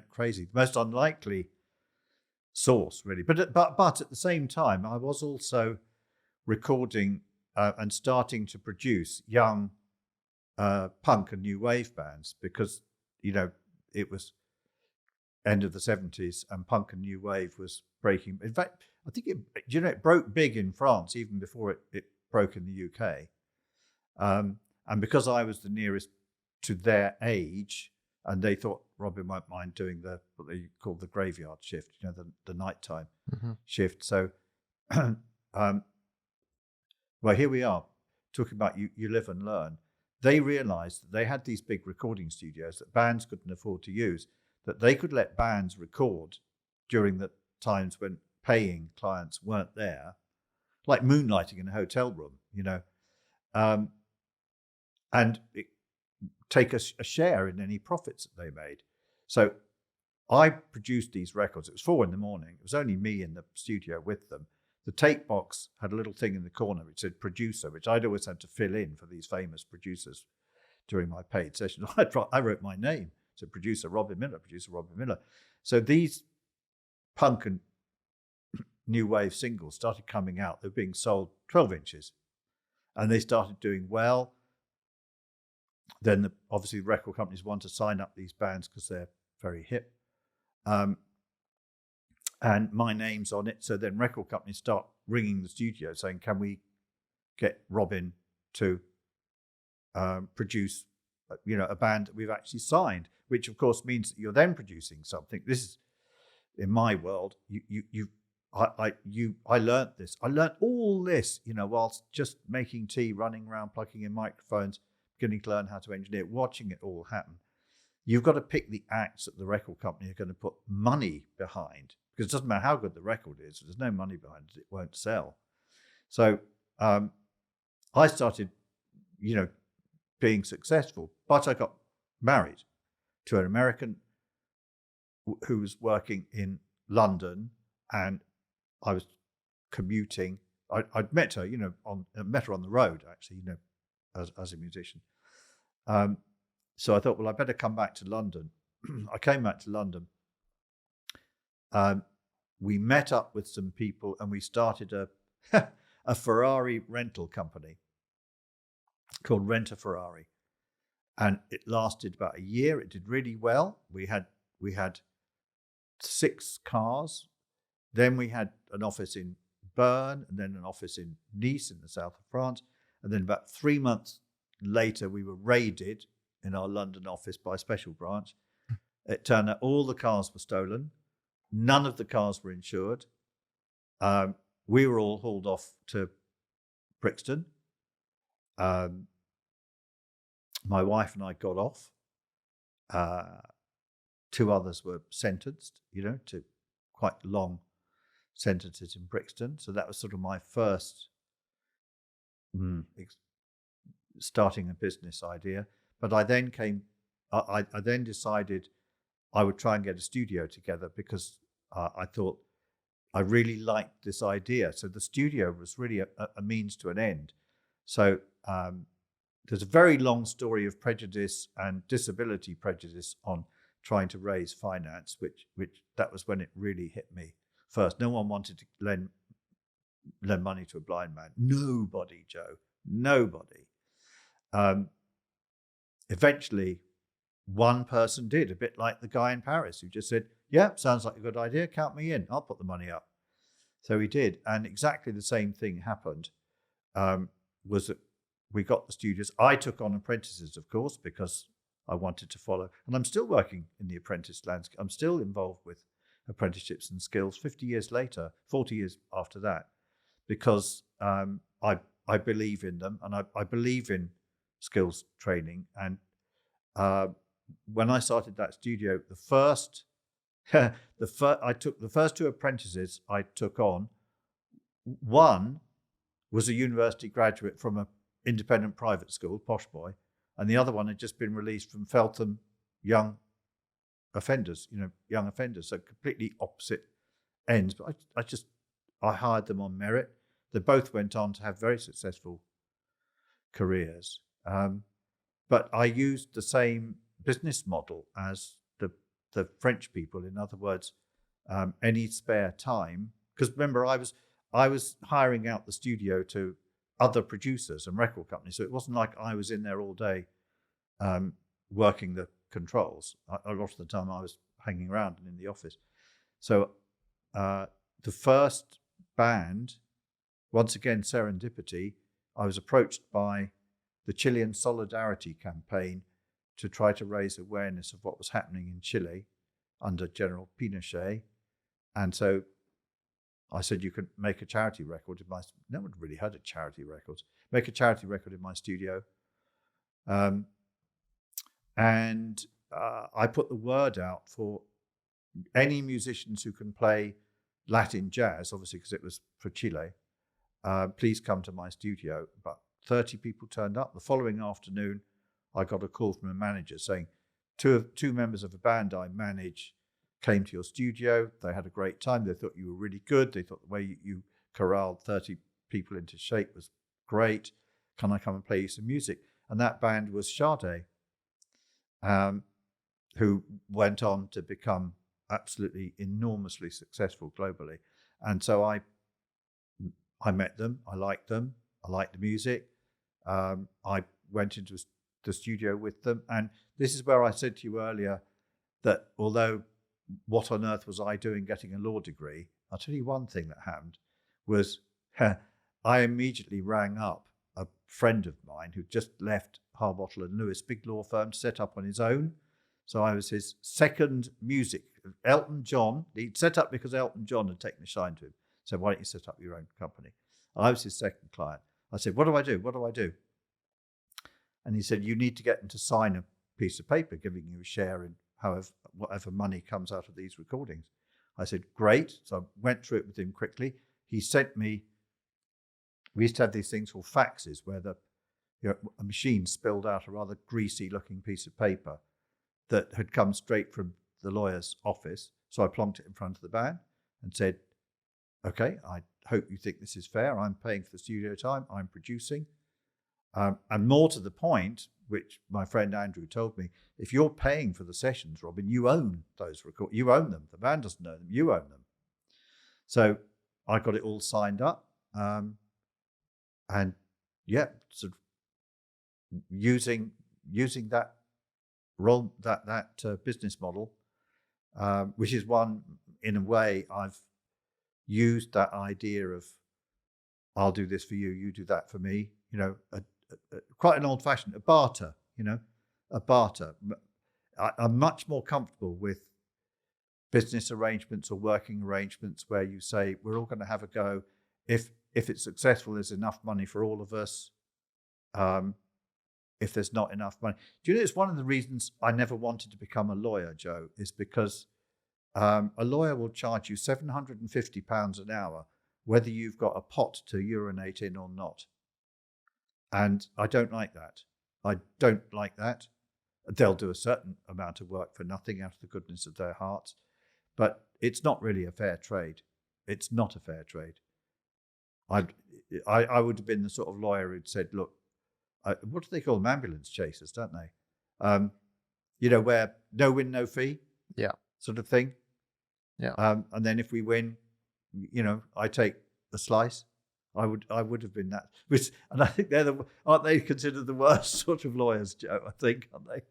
crazy. The most unlikely source, really. But at the same time, I was also recording and starting to produce young punk and new wave bands because, it was end of the 70s and punk and new wave was breaking. In fact, I think it broke big in France even before it broke in the UK. And because I was the nearest to their age, and they thought Robin won't mind doing what they call the graveyard shift, the nighttime shift. So, well, here we are talking about you live and learn. They realized that they had these big recording studios that bands couldn't afford to use, that they could let bands record during the times when paying clients weren't there, like moonlighting in a hotel room, and take a share in any profits that they made. So I produced these records. It was 4 a.m. It was only me in the studio with them. The tape box had a little thing in the corner which said producer, which I'd always had to fill in for these famous producers during my paid sessions. I wrote my name. So producer Robin Millar. So these punk and new wave singles started coming out. They were being sold 12 inches. And they started doing well. Then obviously the record companies want to sign up these bands because they're very hip. And my name's on it. So then record companies start ringing the studio saying, can we get Robin to produce, a band that we've actually signed, which of course means that you're then producing something. This is, in my world, I learned this. I learned all this, whilst just making tea, running around, plugging in microphones, beginning to learn how to engineer, watching it all happen. You've got to pick the acts that the record company are going to put money behind, because it doesn't matter how good the record is. If there's no money behind it, it won't sell. So I started, being successful, but I got married to an American who was working in London, and I was commuting. I'd met her, met her on the road, actually, as a musician. So I thought, well, I better come back to London. I came back to London. We met up with some people and we started a Ferrari rental company called Rent a Ferrari. And it lasted about a year. It did really well. We had 6 cars. Then we had an office in Bern, and then an office in Nice in the south of France. And then about 3 months later, we were raided in our London office by a special branch. It turned out all the cars were stolen. None of the cars were insured. We were all hauled off to Brixton. my wife and I got off. 2 others were sentenced, to quite long sentences in Brixton. So that was sort of my first starting a business idea. But I then I then decided I would try and get a studio together because I thought I really liked this idea. So the studio was really a means to an end. So there's a very long story of prejudice and disability prejudice on trying to raise finance, which that was when it really hit me first. No one wanted to lend money to a blind man. Nobody, Joe. Nobody. Eventually, one person did, a bit like the guy in Paris who just said, yeah, sounds like a good idea. Count me in. I'll put the money up. So he did. And exactly the same thing happened. Was that we got the studios. I took on apprentices, of course, because I wanted to follow. And I'm still working in the apprentice landscape. I'm still involved with apprenticeships and skills 50 years later, 40 years after that, because I believe in them, and I believe in skills training. And when I started that studio, I took the first 2 apprentices I took on. One was a university graduate from an independent private school, posh boy, and the other one had just been released from Feltham young offenders, so completely opposite ends. But I hired them on merit. They both went on to have very successful careers. But I used the same business model as the French people. In other words, any spare time, because remember, I was hiring out the studio to other producers and record companies. So it wasn't like I was in there all day working the controls. A lot of the time I was hanging around and in the office. So the first band, once again, serendipity, I was approached by the Chilean Solidarity campaign to try to raise awareness of what was happening in Chile under General Pinochet. And so I said, you could make a charity record in my, no one really heard of charity records, make a charity record in my studio. And I put the word out for any musicians who can play Latin jazz, obviously because it was for Chile, please come to my studio. About 30 people turned up. The following afternoon, I got a call from a manager saying, two members of a band I manage came to your studio. They had a great time. They thought you were really good. They thought the way you corralled 30 people into shape was great. Can I come and play you some music? And that band was Sade, who went on to become absolutely enormously successful globally. And so I met them. I liked them. I liked the music. I went into the studio with them. And this is where I said to you earlier that although what on earth was I doing getting a law degree, I'll tell you one thing that happened was I immediately rang up a friend of mine who just left Harbottle and Lewis, big law firm, to set up on his own. So I was his second music. Elton John, he'd set up because Elton John had taken a shine to him. So why don't you set up your own company? I was his second client. I said, what do I do? What do I do? And he said, you need to get them to sign a piece of paper giving you a share in whatever money comes out of these recordings. I said, great. So I went through it with him quickly. He sent me, we used to have these things called faxes where a machine spilled out a rather greasy looking piece of paper that had come straight from the lawyer's office. So I plonked it in front of the band and said, okay, I hope you think this is fair. I'm paying for the studio time. I'm producing. And more to the point, which my friend Andrew told me, if you're paying for the sessions, Robin, you own those records. You own them. The band doesn't own them. You own them. So I got it all signed up. And yeah, sort of using that role, that business model, which is one, in a way, I've used that idea of I'll do this for you, you do that for me, quite an old fashioned, a barter. I'm much more comfortable with business arrangements or working arrangements where you say, we're all going to have a go. If it's successful, there's enough money for all of us. if there's not enough money. Do you know it's one of the reasons I never wanted to become a lawyer, Joe, is because a lawyer will charge you £750 an hour, whether you've got a pot to urinate in or not. And I don't like that. I don't like that. They'll do a certain amount of work for nothing out of the goodness of their hearts. But it's not really a fair trade. It's not a fair trade. I would have been the sort of lawyer who'd said, look, what do they call them? Ambulance chasers, don't they? Where no win, no fee, sort of thing. Yeah. And then if we win, I take a slice. I would have been that. And I think aren't they considered the worst sort of lawyers, Joe? I think, aren't they?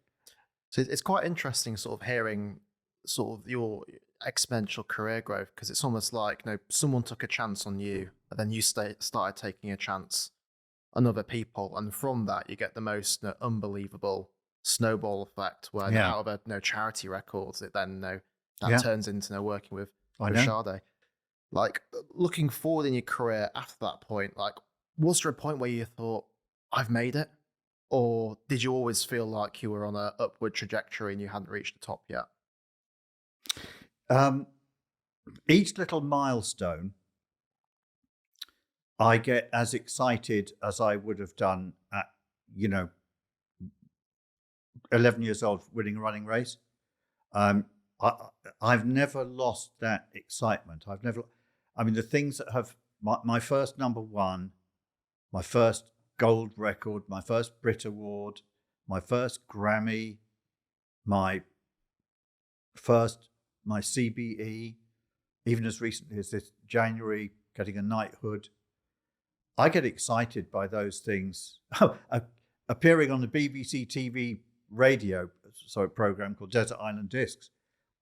So it's quite interesting, sort of hearing sort of your exponential career growth, because it's almost like someone took a chance on you, and then you started taking a chance on other people, and from that you get the most unbelievable snowball effect where out of a charity records, it then that turns into working with Sade. Like, looking forward in your career after that point, like, was there a point where you thought, I've made it? Or did you always feel like you were on an upward trajectory and you hadn't reached the top yet? Each little milestone, I get as excited as I would have done at, 11 years old, winning a running race. I've never lost that excitement. The things that have, my first number one, my first gold record, my first Brit Award, my first Grammy, my CBE, even as recently as this January, getting a knighthood. I get excited by those things. Appearing on the BBC TV program called Desert Island Discs,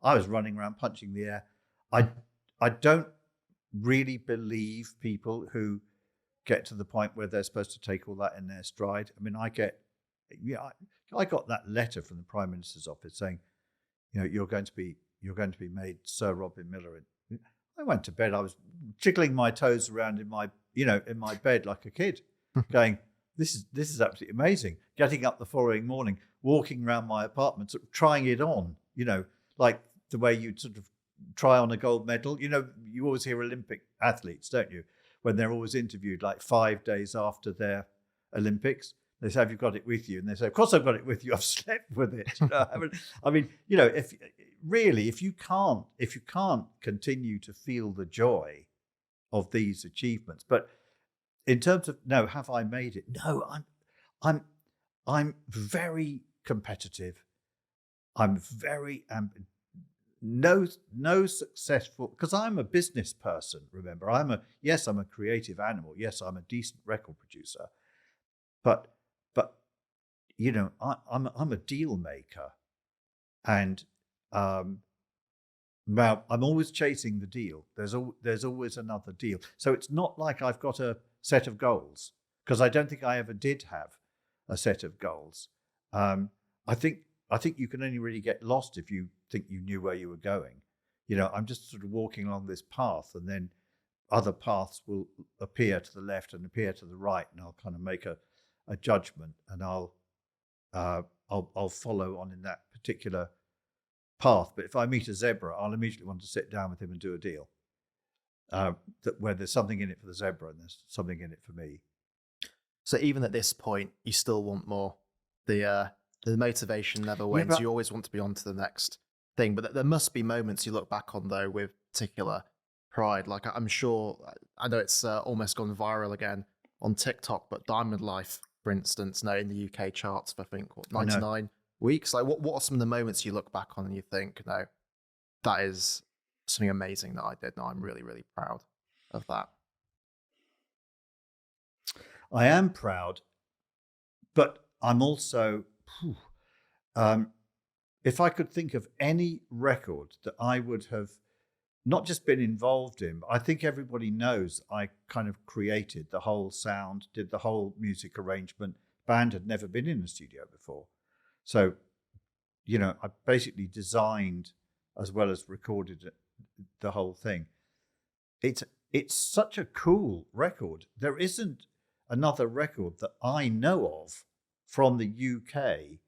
I was running around punching the air. I don't really believe people who get to the point where they're supposed to take all that in their stride. I got that letter from the Prime Minister's office saying, you're going to be made Sir Robin Millar. I went to bed. I was jiggling my toes around in my bed like a kid, going, this is absolutely amazing. Getting up the following morning, walking around my apartment, sort of trying it on, like the way you sort of try on a gold medal. You always hear Olympic athletes, don't you, when they're always interviewed like 5 days after their Olympics. They say, have you got it with you? And they say, of course I've got it with you. I've slept with it. If you can't continue to feel the joy of these achievements, but in terms of, have I made it? No, I'm very competitive. I'm very no successful, because I'm a business person. Remember, I'm a creative animal. Yes, I'm a decent record producer, but I'm a deal maker, and now I'm always chasing the deal. There's always another deal. So it's not like I've got a set of goals, because I don't think I ever did have a set of goals. I think you can only really get lost if you think you knew where you were going. I'm just sort of walking along this path, and then other paths will appear to the left and appear to the right, and I'll kind of make a judgment, and I'll follow on in that particular path. But if I meet a zebra, I'll immediately want to sit down with him and do a deal. Where there's something in it for the zebra and there's something in it for me. So even at this point, you still want more. The motivation never wins. You always want to be on to the next thing. But there must be moments you look back on, though, with particular pride. Like, I'm sure, I know it's almost gone viral again on TikTok, but Diamond Life, for instance, now in the UK charts for, I think, 99 weeks. Like, what are some of the moments you look back on and you think, no, that is something amazing that I did. No, I'm really, really proud of that. I am proud, but I'm also, if I could think of any record that I would have not just been involved in, but I think everybody knows I kind of created the whole sound, did the whole music arrangement. Band had never been in a studio before. So, I basically designed as well as recorded the whole thing. It's such a cool record. There isn't another record that I know of from the UK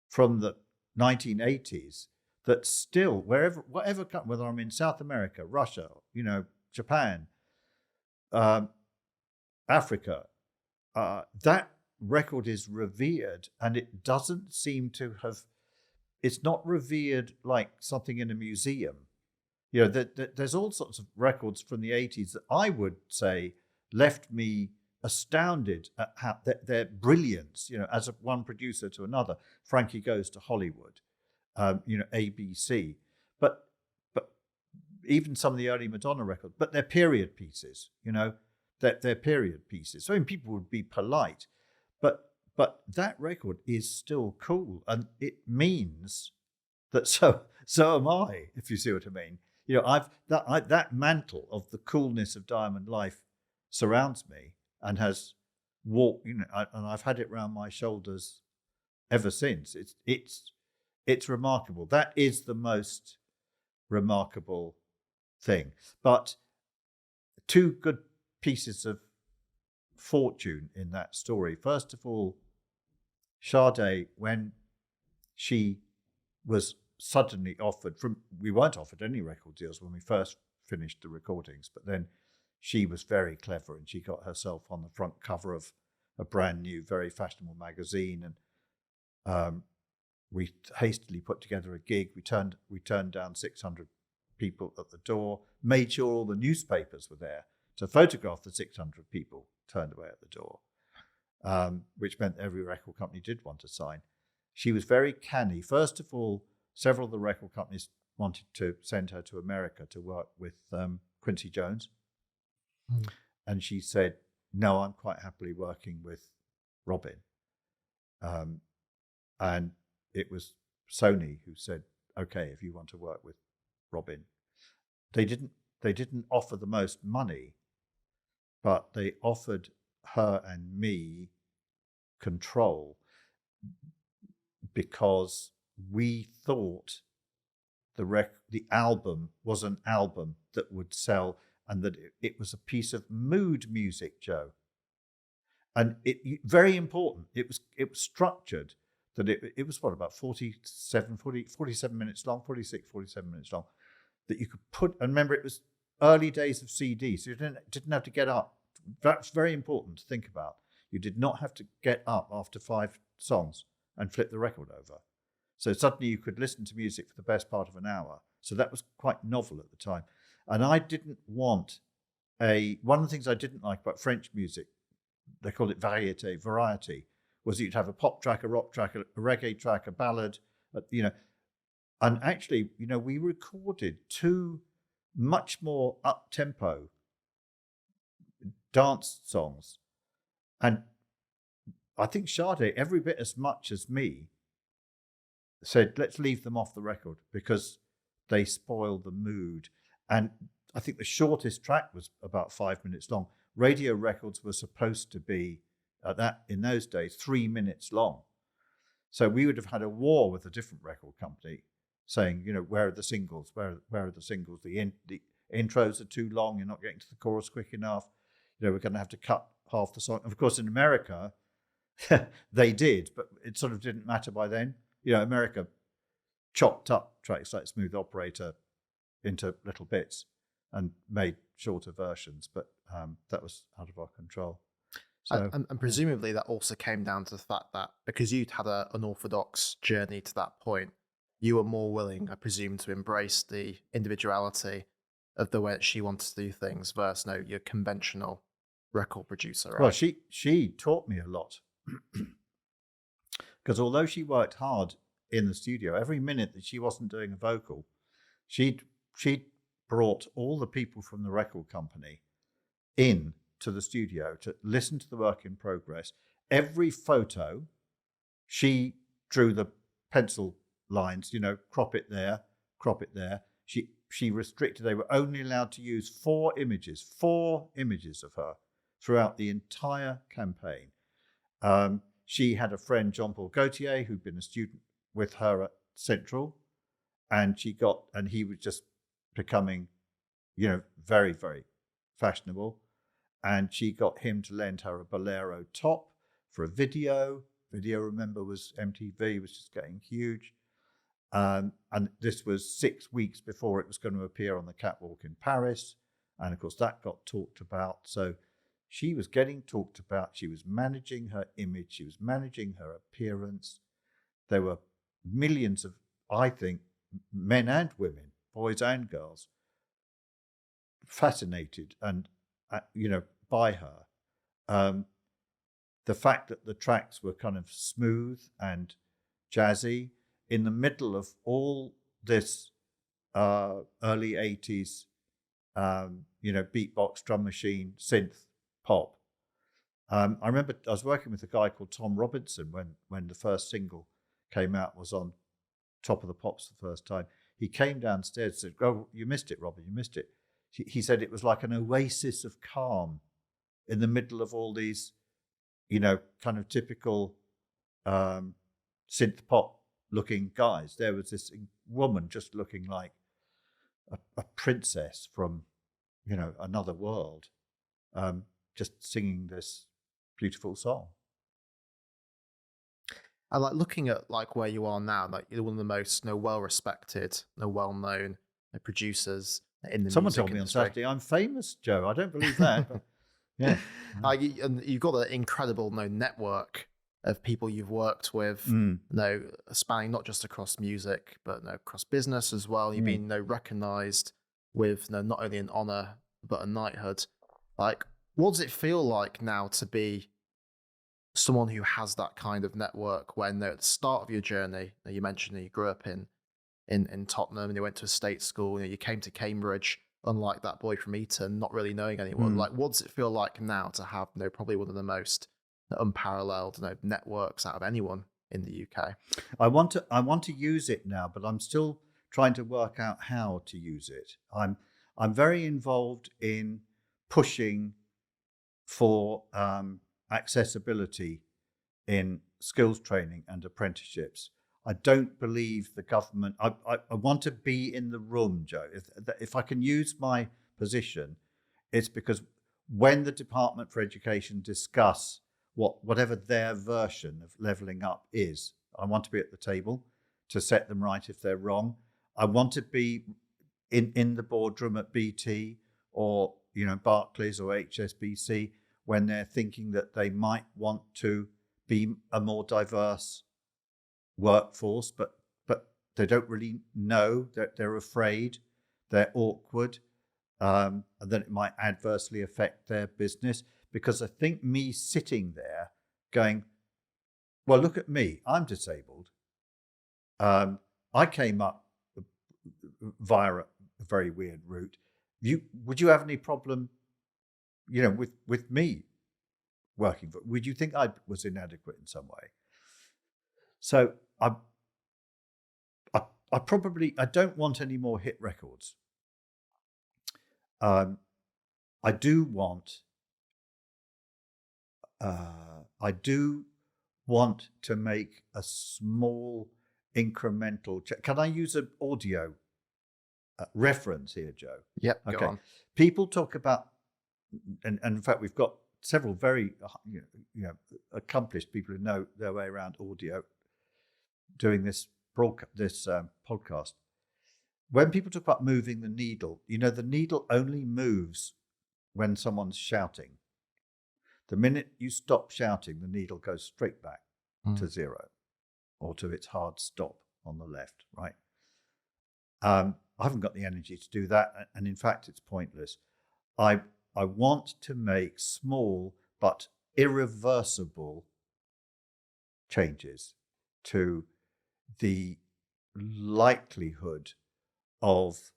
from the 1980s that still, whatever, whether I'm in South America, Russia, Japan, Africa, that record is revered, and it doesn't seem to have. It's not revered like something in a museum. There's all sorts of records from the 80s that I would say left me astounded at how their brilliance, as one producer to another. Frankie Goes to Hollywood, ABC, but even some of the early Madonna records, but they're period pieces, they're period pieces. So people would be polite, but that record is still cool, and it means that so am I, if you see what I mean. That mantle of the coolness of Diamond Life surrounds me and has walked, and I've had it round my shoulders ever since. It's remarkable. That is the most remarkable thing. But two good pieces of fortune in that story. First of all, Sade, when she was suddenly offered we weren't offered any record deals when we first finished the recordings, but then she was very clever and she got herself on the front cover of a brand new, very fashionable magazine, and we hastily put together a gig. We turned down 600 people at the door, made sure all the newspapers were there to photograph the 600 people turned away at the door, which meant every record company did want to sign. She was very canny. First of all, several of the record companies wanted to send her to America to work with Quincy Jones. And she said, no, I'm quite happily working with Robin. And it was Sony who said, okay, if you want to work with Robin. They didn't offer the most money, but they offered her and me control, because we thought the album was an album that would sell, and that it was a piece of mood music, Joe. And it very important. It was structured that it was about 47 minutes long, 47 minutes long, that you could put. And remember, it was early days of CD, so you didn't have to get up. That's very important to think about. You did not have to get up after 5 songs and flip the record over. So suddenly you could listen to music for the best part of an hour. So that was quite novel at the time. And I didn't want one of the things I didn't like about French music, they called it variety, was that you'd have a pop track, a rock track, a reggae track, a ballad, and actually, we recorded 2 much more up-tempo dance songs. And I think Sade, every bit as much as me, said, let's leave them off the record because they spoil the mood. And I think the shortest track was about 5 minutes long. Radio records were supposed to be, in those days, 3 minutes long. So we would have had a war with a different record company saying, where are the singles? Where are the singles? The intros are too long. You're not getting to the chorus quick enough. We're going to have to cut half the song. Of course, in America, they did, but it sort of didn't matter by then. America chopped up tracks like Smooth Operator into little bits and made shorter versions, but that was out of our control. So, and presumably that also came down to the fact that because you'd had an unorthodox journey to that point, you were more willing, I presume, to embrace the individuality of the way that she wanted to do things versus your conventional record producer, right? Well, she taught me a lot. Because although she worked hard in the studio, every minute that she wasn't doing a vocal, she'd brought all the people from the record company in to the studio to listen to the work in progress. Every photo, she drew the pencil lines, crop it there, crop it there. She restricted, they were only allowed to use 4 images of her throughout the entire campaign. She had a friend, Jean-Paul Gaultier, who'd been a student with her at Central, and he was just becoming, very, very fashionable. And she got him to lend her a bolero top for a video. video, remember, was MTV was just getting huge. And this was 6 weeks before it was going to appear on the catwalk in Paris. And of course, that got talked about. So she was getting talked about. She was managing her image. She was managing her appearance. There were millions of, I think, men and women, boys and girls, fascinated and, by her. The fact that the tracks were kind of smooth and jazzy in the middle of all this early 80s, beatbox, drum machine, synth, pop. I remember I was working with a guy called Tom Robinson when the first single came out, was on Top of the Pops the first time. He came downstairs and said, "Oh, you missed it, Robert, you missed it." He said it was like an oasis of calm in the middle of all these, kind of typical synth pop looking guys. There was this woman just looking like a princess from, another world, just singing this beautiful song. I like looking at like where you are now. Like you're one of the most well-respected, well-known producers in the Someone music told me industry. on Saturday I'm famous, Joe. I don't believe that. But yeah, and you've got an incredible network of people you've worked with, spanning not just across music but across business as well. You've been recognised with not only an honour but a knighthood. Like, what does it feel like now to be someone who has that kind of network when at the start of your journey, you mentioned that you grew up in Tottenham and you went to a state school, you came to Cambridge, unlike that boy from Eton, not really knowing anyone. Like, what does it feel like now to have probably one of the most unparalleled networks out of anyone in the UK? I want to use it now, but I'm still trying to work out how to use it. I'm very involved in pushing for accessibility in skills training and apprenticeships. I don't believe the government. I want to be in the room, Joe. If I can use my position, it's because when the Department for Education discuss whatever their version of levelling up is, I want to be at the table to set them right if they're wrong. I want to be in the boardroom at BT or Barclays or HSBC when they're thinking that they might want to be a more diverse workforce, but they don't really know, that they're afraid, they're awkward, and then it might adversely affect their business. Because I think me sitting there going, well, look at me, I'm disabled. I came up via a very weird route. Would you have any problem, with me working for? Would you think I was inadequate in some way? So I don't want any more hit records. I do want to make a small incremental check. Can I use an audio reference here, Joe? Yep. Okay. Go on. People talk about, and in fact, we've got several very accomplished people who know their way around audio doing this podcast. When people talk about moving the needle, the needle only moves when someone's shouting. The minute you stop shouting, the needle goes straight back to zero or to its hard stop on the left, right? I haven't got the energy to do that. And in fact, it's pointless. I want to make small but irreversible changes to the likelihood of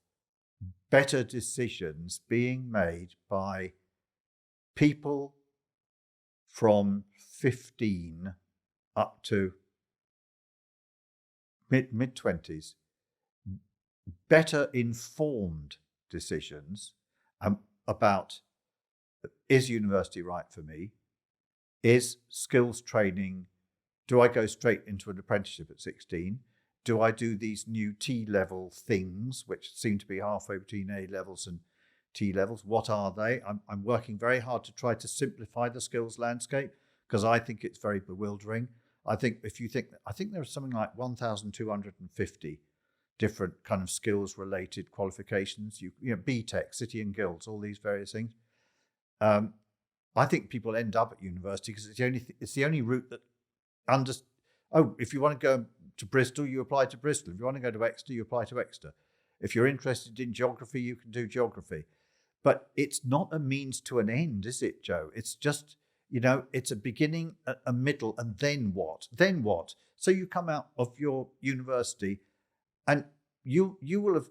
better decisions being made by people from 15 up to mid-20s, better informed decisions about, is university right for me? Is skills training, do I go straight into an apprenticeship at 16? Do I do these new T-level things, which seem to be halfway between A-levels and T-levels? What are they? I'm working very hard to try to simplify the skills landscape because I think it's very bewildering. I think there are something like 1,250 different kind of skills related qualifications. You know, BTEC, City and Guilds, all these various things. I think people end up at university because it's the only route that if you want to go to Bristol, you apply to Bristol. If you want to go to Exeter, you apply to Exeter. If you're interested in geography, you can do geography. But it's not a means to an end, is it, Joe? It's just, it's a beginning, a middle, and then what? Then what? So you come out of your university and you will have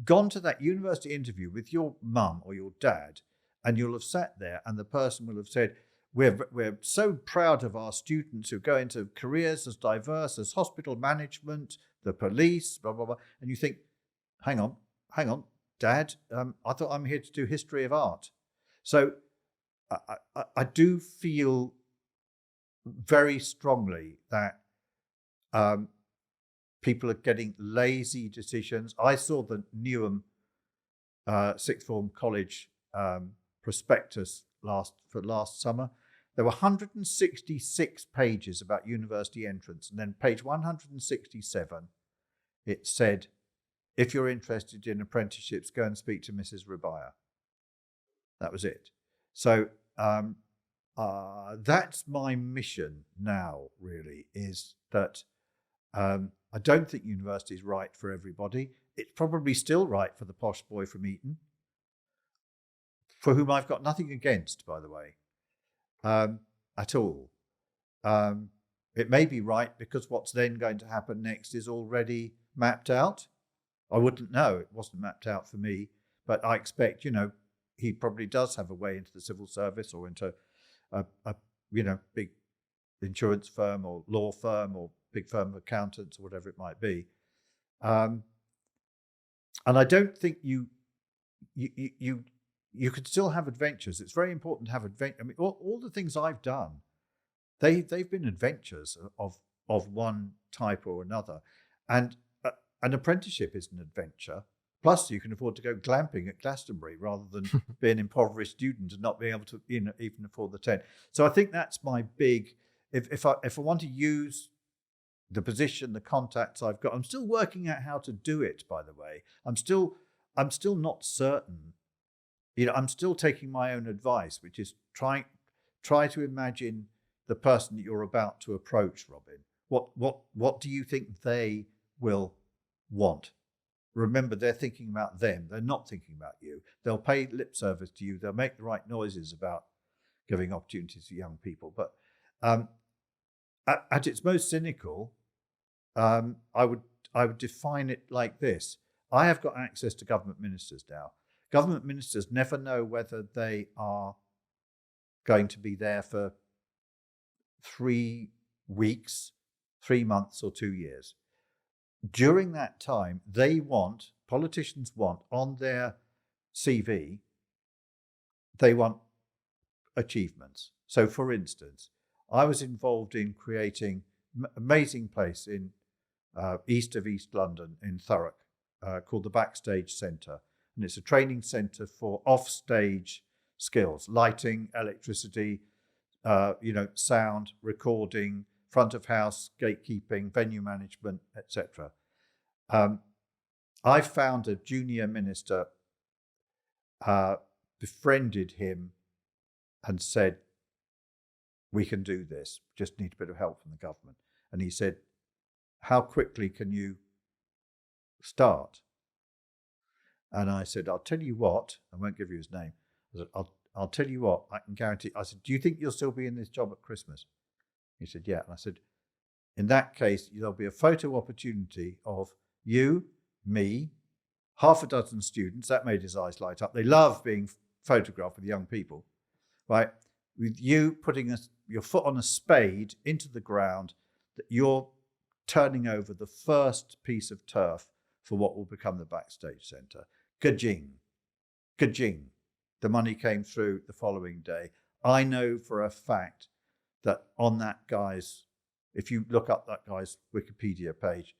gone to that university interview with your mum or your dad, and you'll have sat there and the person will have said, we're so proud of our students who go into careers as diverse as hospital management, the police, blah, blah, blah. And you think, hang on, Dad, I thought I'm here to do history of art. So I do feel very strongly that people are getting lazy decisions. I saw the Newham Sixth Form College prospectus last summer. There were 166 pages about university entrance, and then page 167, it said, if you're interested in apprenticeships, go and speak to Mrs. Rabaya. That was it. So that's my mission now, really, is that I don't think university is right for everybody. It's probably still right for the posh boy from Eton, for whom I've got nothing against, by the way, at all. It may be right because what's then going to happen next is already mapped out. I wouldn't know. It wasn't mapped out for me, but I expect, he probably does have a way into the civil service or into a big insurance firm or law firm or big firm of accountants or whatever it might be. And I don't think you can still have adventures. It's very important to have adventure. I mean, all the things I've done, they've been adventures of one type or another. And an apprenticeship is an adventure. Plus, you can afford to go glamping at Glastonbury rather than be an impoverished student and not being able to even afford the tent. So I think that's my big. If I want to use the position, the contacts I've got, I'm still working out how to do it. By the way, I'm still not certain. I'm still taking my own advice, which is try to imagine the person that you're about to approach, Robin. What do you think they will want? Remember, they're thinking about them. They're not thinking about you. They'll pay lip service to you. They'll make the right noises about giving opportunities to young people. But at its most cynical, I would define it like this. I have got access to government ministers now. Government ministers never know whether they are going to be there for 3 weeks, 3 months, or 2 years. During that time, politicians want on their CV, they want achievements. So, for instance, I was involved in creating an amazing place in east of East London in Thurrock called the Backstage Centre. And it's a training centre for offstage skills, lighting, electricity, sound, recording, front of house, gatekeeping, venue management, etc. I found a junior minister, befriended him and said, we can do this, just need a bit of help from the government. And he said, how quickly can you start? And I said, I'll tell you what, I won't give you his name. I said, I'll tell you what, I can guarantee. I said, do you think you'll still be in this job at Christmas? He said, yeah. And I said, in that case, there'll be a photo opportunity of you, me, half a dozen students. That made his eyes light up. They love being photographed with young people, right? With you putting your foot on a spade into the ground, that you're turning over the first piece of turf for what will become the Backstage Centre. Ka-jing. Ka-jing. The money came through the following day. I know for a fact that on that guy's, if you look up that guy's Wikipedia page,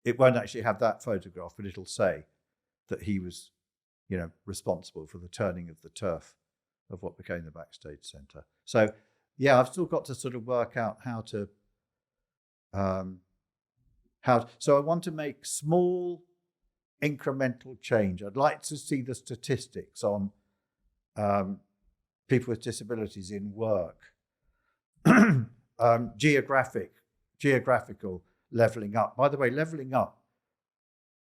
it won't actually have that photograph, but it'll say that he was, responsible for the turning of the turf of what became the Backstage Centre. So yeah, I've still got to sort of work out how to. So I want to make small incremental change. I'd like to see the statistics on people with disabilities in work, geographical levelling up. By the way, levelling up,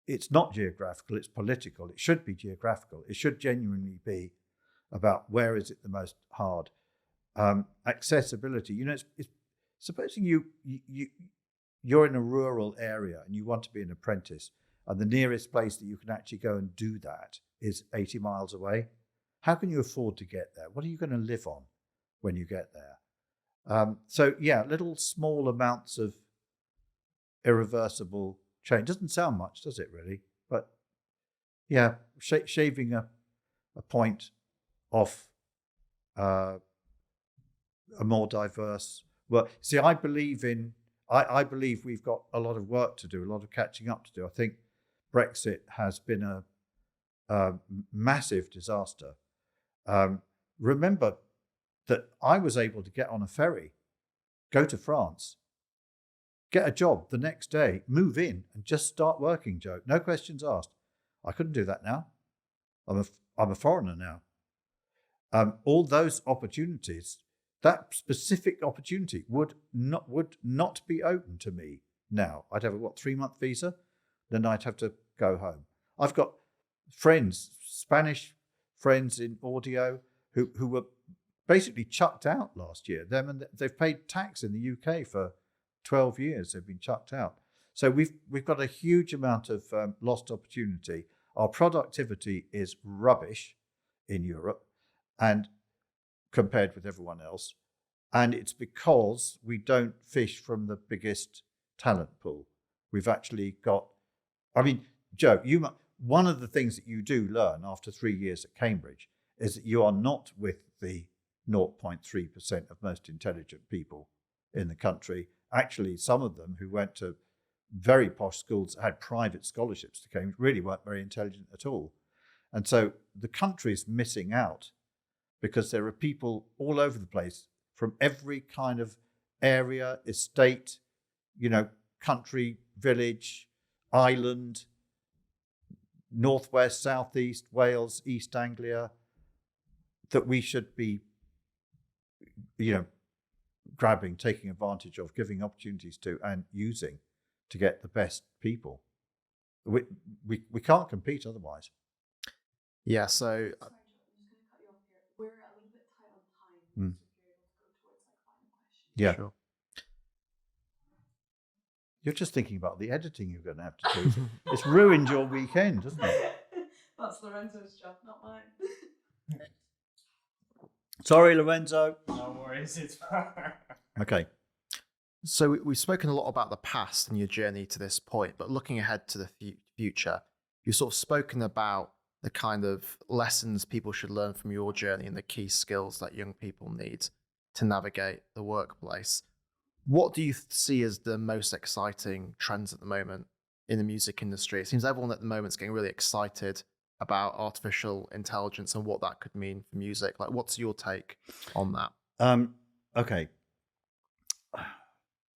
it's not geographical, it's political. It should be geographical. It should genuinely be about where is it the most hard. Accessibility, it's supposing you're in a rural area and you want to be an apprentice, and the nearest place that you can actually go and do that is 80 miles away. How can you afford to get there? What are you going to live on when you get there? So yeah, little small amounts of irreversible change. Doesn't sound much, does it really? But yeah, shaving a point off a more diverse. Well, see, I believe we've got a lot of work to do, a lot of catching up to do. I think Brexit has been a massive disaster. Remember that I was able to get on a ferry, go to France, get a job the next day, move in and just start working, Joe. No questions asked. I couldn't do that now. I'm a foreigner now. All those opportunities, that specific opportunity would not be open to me now. I'd have a 3-month visa, then I'd have to go home. I've got friends, Spanish friends in audio who were basically chucked out last year. They've paid tax in the UK for 12 years. They've been chucked out. So we've got a huge amount of lost opportunity. Our productivity is rubbish in Europe, and compared with everyone else, and it's because we don't fish from the biggest talent pool. We've actually got. I mean, Joe, one of the things that you do learn after 3 years at Cambridge is that you are not with the 0.3% of most intelligent people in the country. Actually, some of them who went to very posh schools, had private scholarships to Cambridge, really weren't very intelligent at all. And so the country's missing out because there are people all over the place from every kind of area, estate, country, village, island, northwest, southeast, Wales, East Anglia, that we should be, grabbing, taking advantage of, giving opportunities to, and using to get the best people. We can't compete otherwise. Yeah, so... Sorry, Joe, I'm just going to cut you off here. We're a little bit tight on time, so if you're able to go towards final questions. Yeah. Sure. You're just thinking about the editing you're going to have to do. It's ruined your weekend, hasn't it? That's Lorenzo's job, not mine. Sorry, Lorenzo. No worries, it's fine. Okay. So we've spoken a lot about the past and your journey to this point, but looking ahead to the future, you've sort of spoken about the kind of lessons people should learn from your journey and the key skills that young people need to navigate the workplace. What do you see as the most exciting trends at the moment in the music industry? It seems everyone at the moment is getting really excited about artificial intelligence and what that could mean for music. Like, what's your take on that? Okay.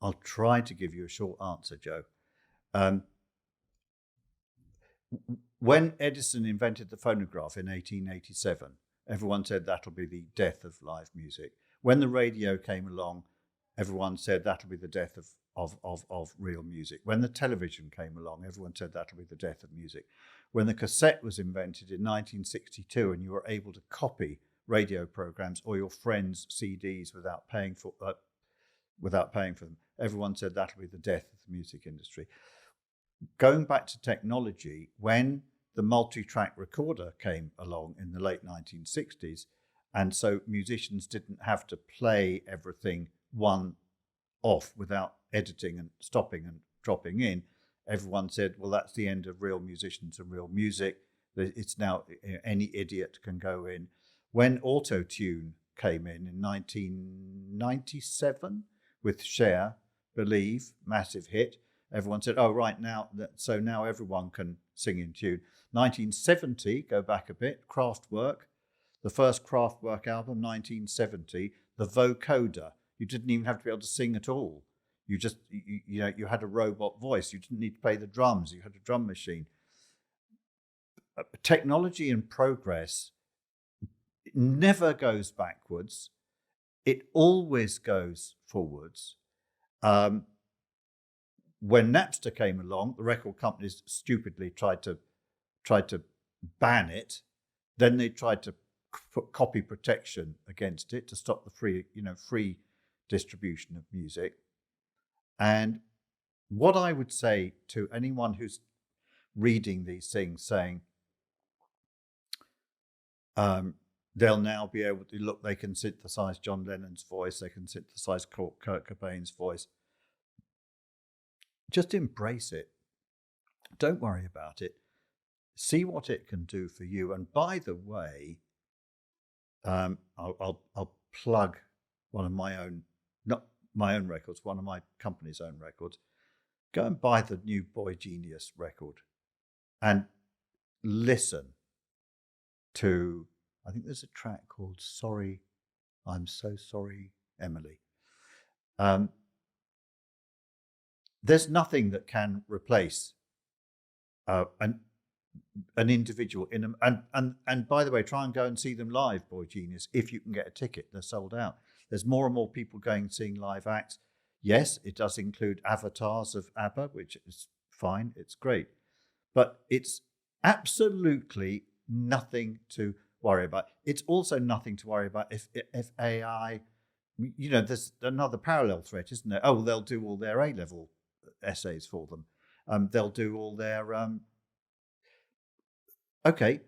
I'll try to give you a short answer, Joe. When Edison invented the phonograph in 1887, everyone said that'll be the death of live music. When the radio came along, everyone said that'll be the death of real music. When the television came along, everyone said that'll be the death of music. When the cassette was invented in 1962 and you were able to copy radio programs or your friends' CDs without paying for them, everyone said that'll be the death of the music industry. Going back to technology, when the multi-track recorder came along in the late 1960s, and so musicians didn't have to play everything one off without editing and stopping and dropping in, everyone said, well, that's the end of real musicians and real music. It's now any idiot can go in. When auto-tune came in 1997 with Cher, Believe, massive hit, everyone said, oh, right, now everyone can sing in tune. 1970, go back a bit, Kraftwerk, the first Kraftwerk album, 1970, the vocoder. You didn't even have to be able to sing at all. You just, you had a robot voice. You didn't need to play the drums. You had a drum machine. Technology and progress never goes backwards. It always goes forwards. When Napster came along, the record companies stupidly tried to ban it. Then they tried to put copy protection against it to stop the free distribution of music. And what I would say to anyone who's reading these things, saying they'll now be able to look, they can synthesize John Lennon's voice, they can synthesize Kurt Cobain's voice. Just embrace it. Don't worry about it. See what it can do for you. And by the way, I'll plug one of my own, not my own records, one of my company's own records. Go and buy the new Boy Genius record and listen to, I think there's a track called Sorry, I'm So Sorry, Emily. There's nothing that can replace an individual in them. And by the way, try and go and see them live, Boy Genius, if you can get a ticket. They're sold out. There's more and more people going and seeing live acts. Yes, it does include avatars of ABBA, which is fine. It's great. But it's absolutely nothing to worry about. It's also nothing to worry about if AI, there's another parallel threat, isn't there? Oh, they'll do all their A-level essays for them. They'll do all their... Okay,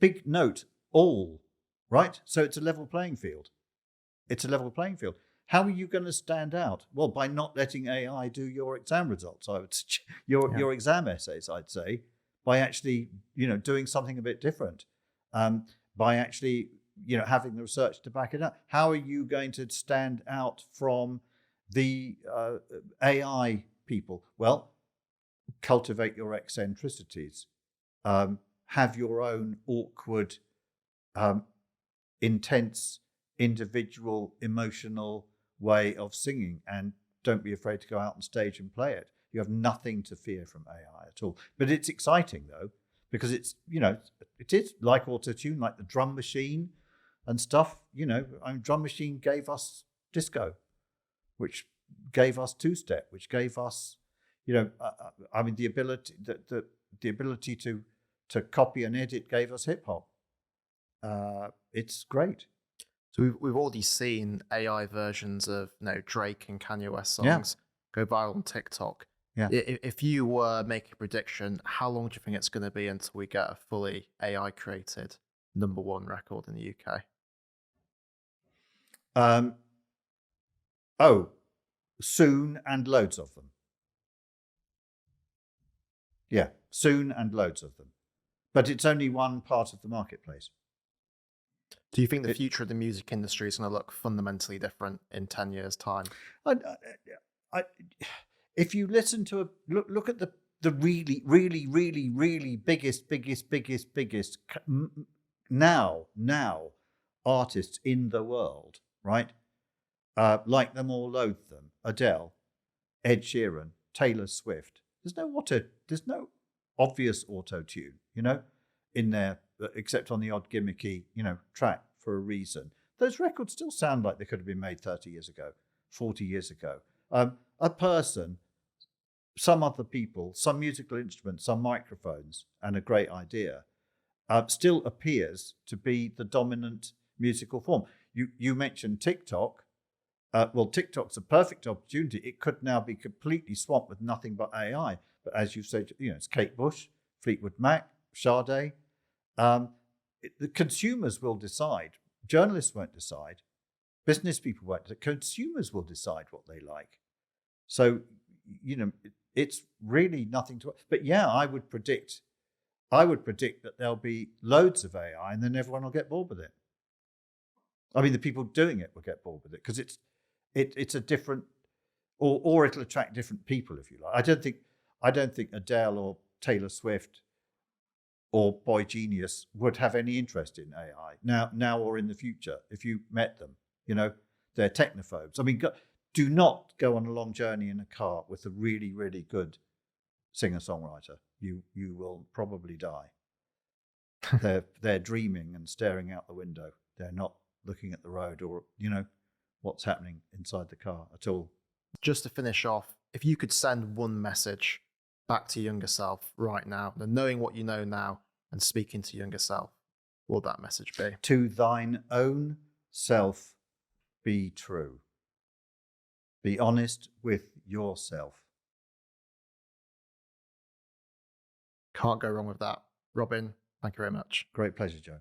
big note, all, right? So it's a level playing field. It's a level playing field. How are you going to stand out? Well, by not letting AI do your exam results, your exam essays, I'd say, by actually, doing something a bit different, by actually, having the research to back it up. How are you going to stand out from the AI people? Well, cultivate your eccentricities. Have your own awkward, intense, individual, emotional way of singing, and don't be afraid to go out on stage and play it. You have nothing to fear from AI at all. But it's exciting though, because it's, it is like auto-tune, like the drum machine and stuff. Drum machine gave us disco, which gave us two-step, which gave us, the ability to copy and edit gave us hip hop. It's great. So we've already seen AI versions of Drake and Kanye West songs go viral on TikTok. Yeah. If you were making a prediction, how long do you think it's going to be until we get a fully AI created #1 record in the UK? Soon, and loads of them. Yeah, soon and loads of them. But it's only one part of the marketplace. Do you think the future of the music industry is going to look fundamentally different in 10 years' time? If you listen to look at the really, really, really, really biggest now artists in the world, right? Like them or loathe them: Adele, Ed Sheeran, Taylor Swift. There's no obvious auto-tune, in there, except on the odd gimmicky, track for a reason. Those records still sound like they could have been made 30 years ago, 40 years ago. A person, some other people, some musical instruments, some microphones, and a great idea, still appears to be the dominant musical form. You mentioned TikTok. Well, TikTok's a perfect opportunity. It could now be completely swamped with nothing but AI. But as you've said, it's Kate Bush, Fleetwood Mac, Sade. The consumers will decide. Journalists won't decide. Business people won't. The consumers will decide what they like. So, it's really nothing to. But yeah, I would predict that there'll be loads of AI, and then everyone will get bored with it. I mean, the people doing it will get bored with it because it's a different, or it'll attract different people, if you like. I don't think Adele or Taylor Swift or Boy Genius would have any interest in AI now or in the future if you met them. they're technophobes. I mean, do not go on a long journey in a car with a really, really good singer-songwriter. You will probably die. They're dreaming and staring out the window. They're not looking at the road or, what's happening inside the car at all. Just to finish off, if you could send one message back to younger self right now, knowing what you know now and speaking to younger self, what would that message be? To thine own self be true. Be honest with yourself. Can't go wrong with that. Robin, thank you very much. Great pleasure, Joe.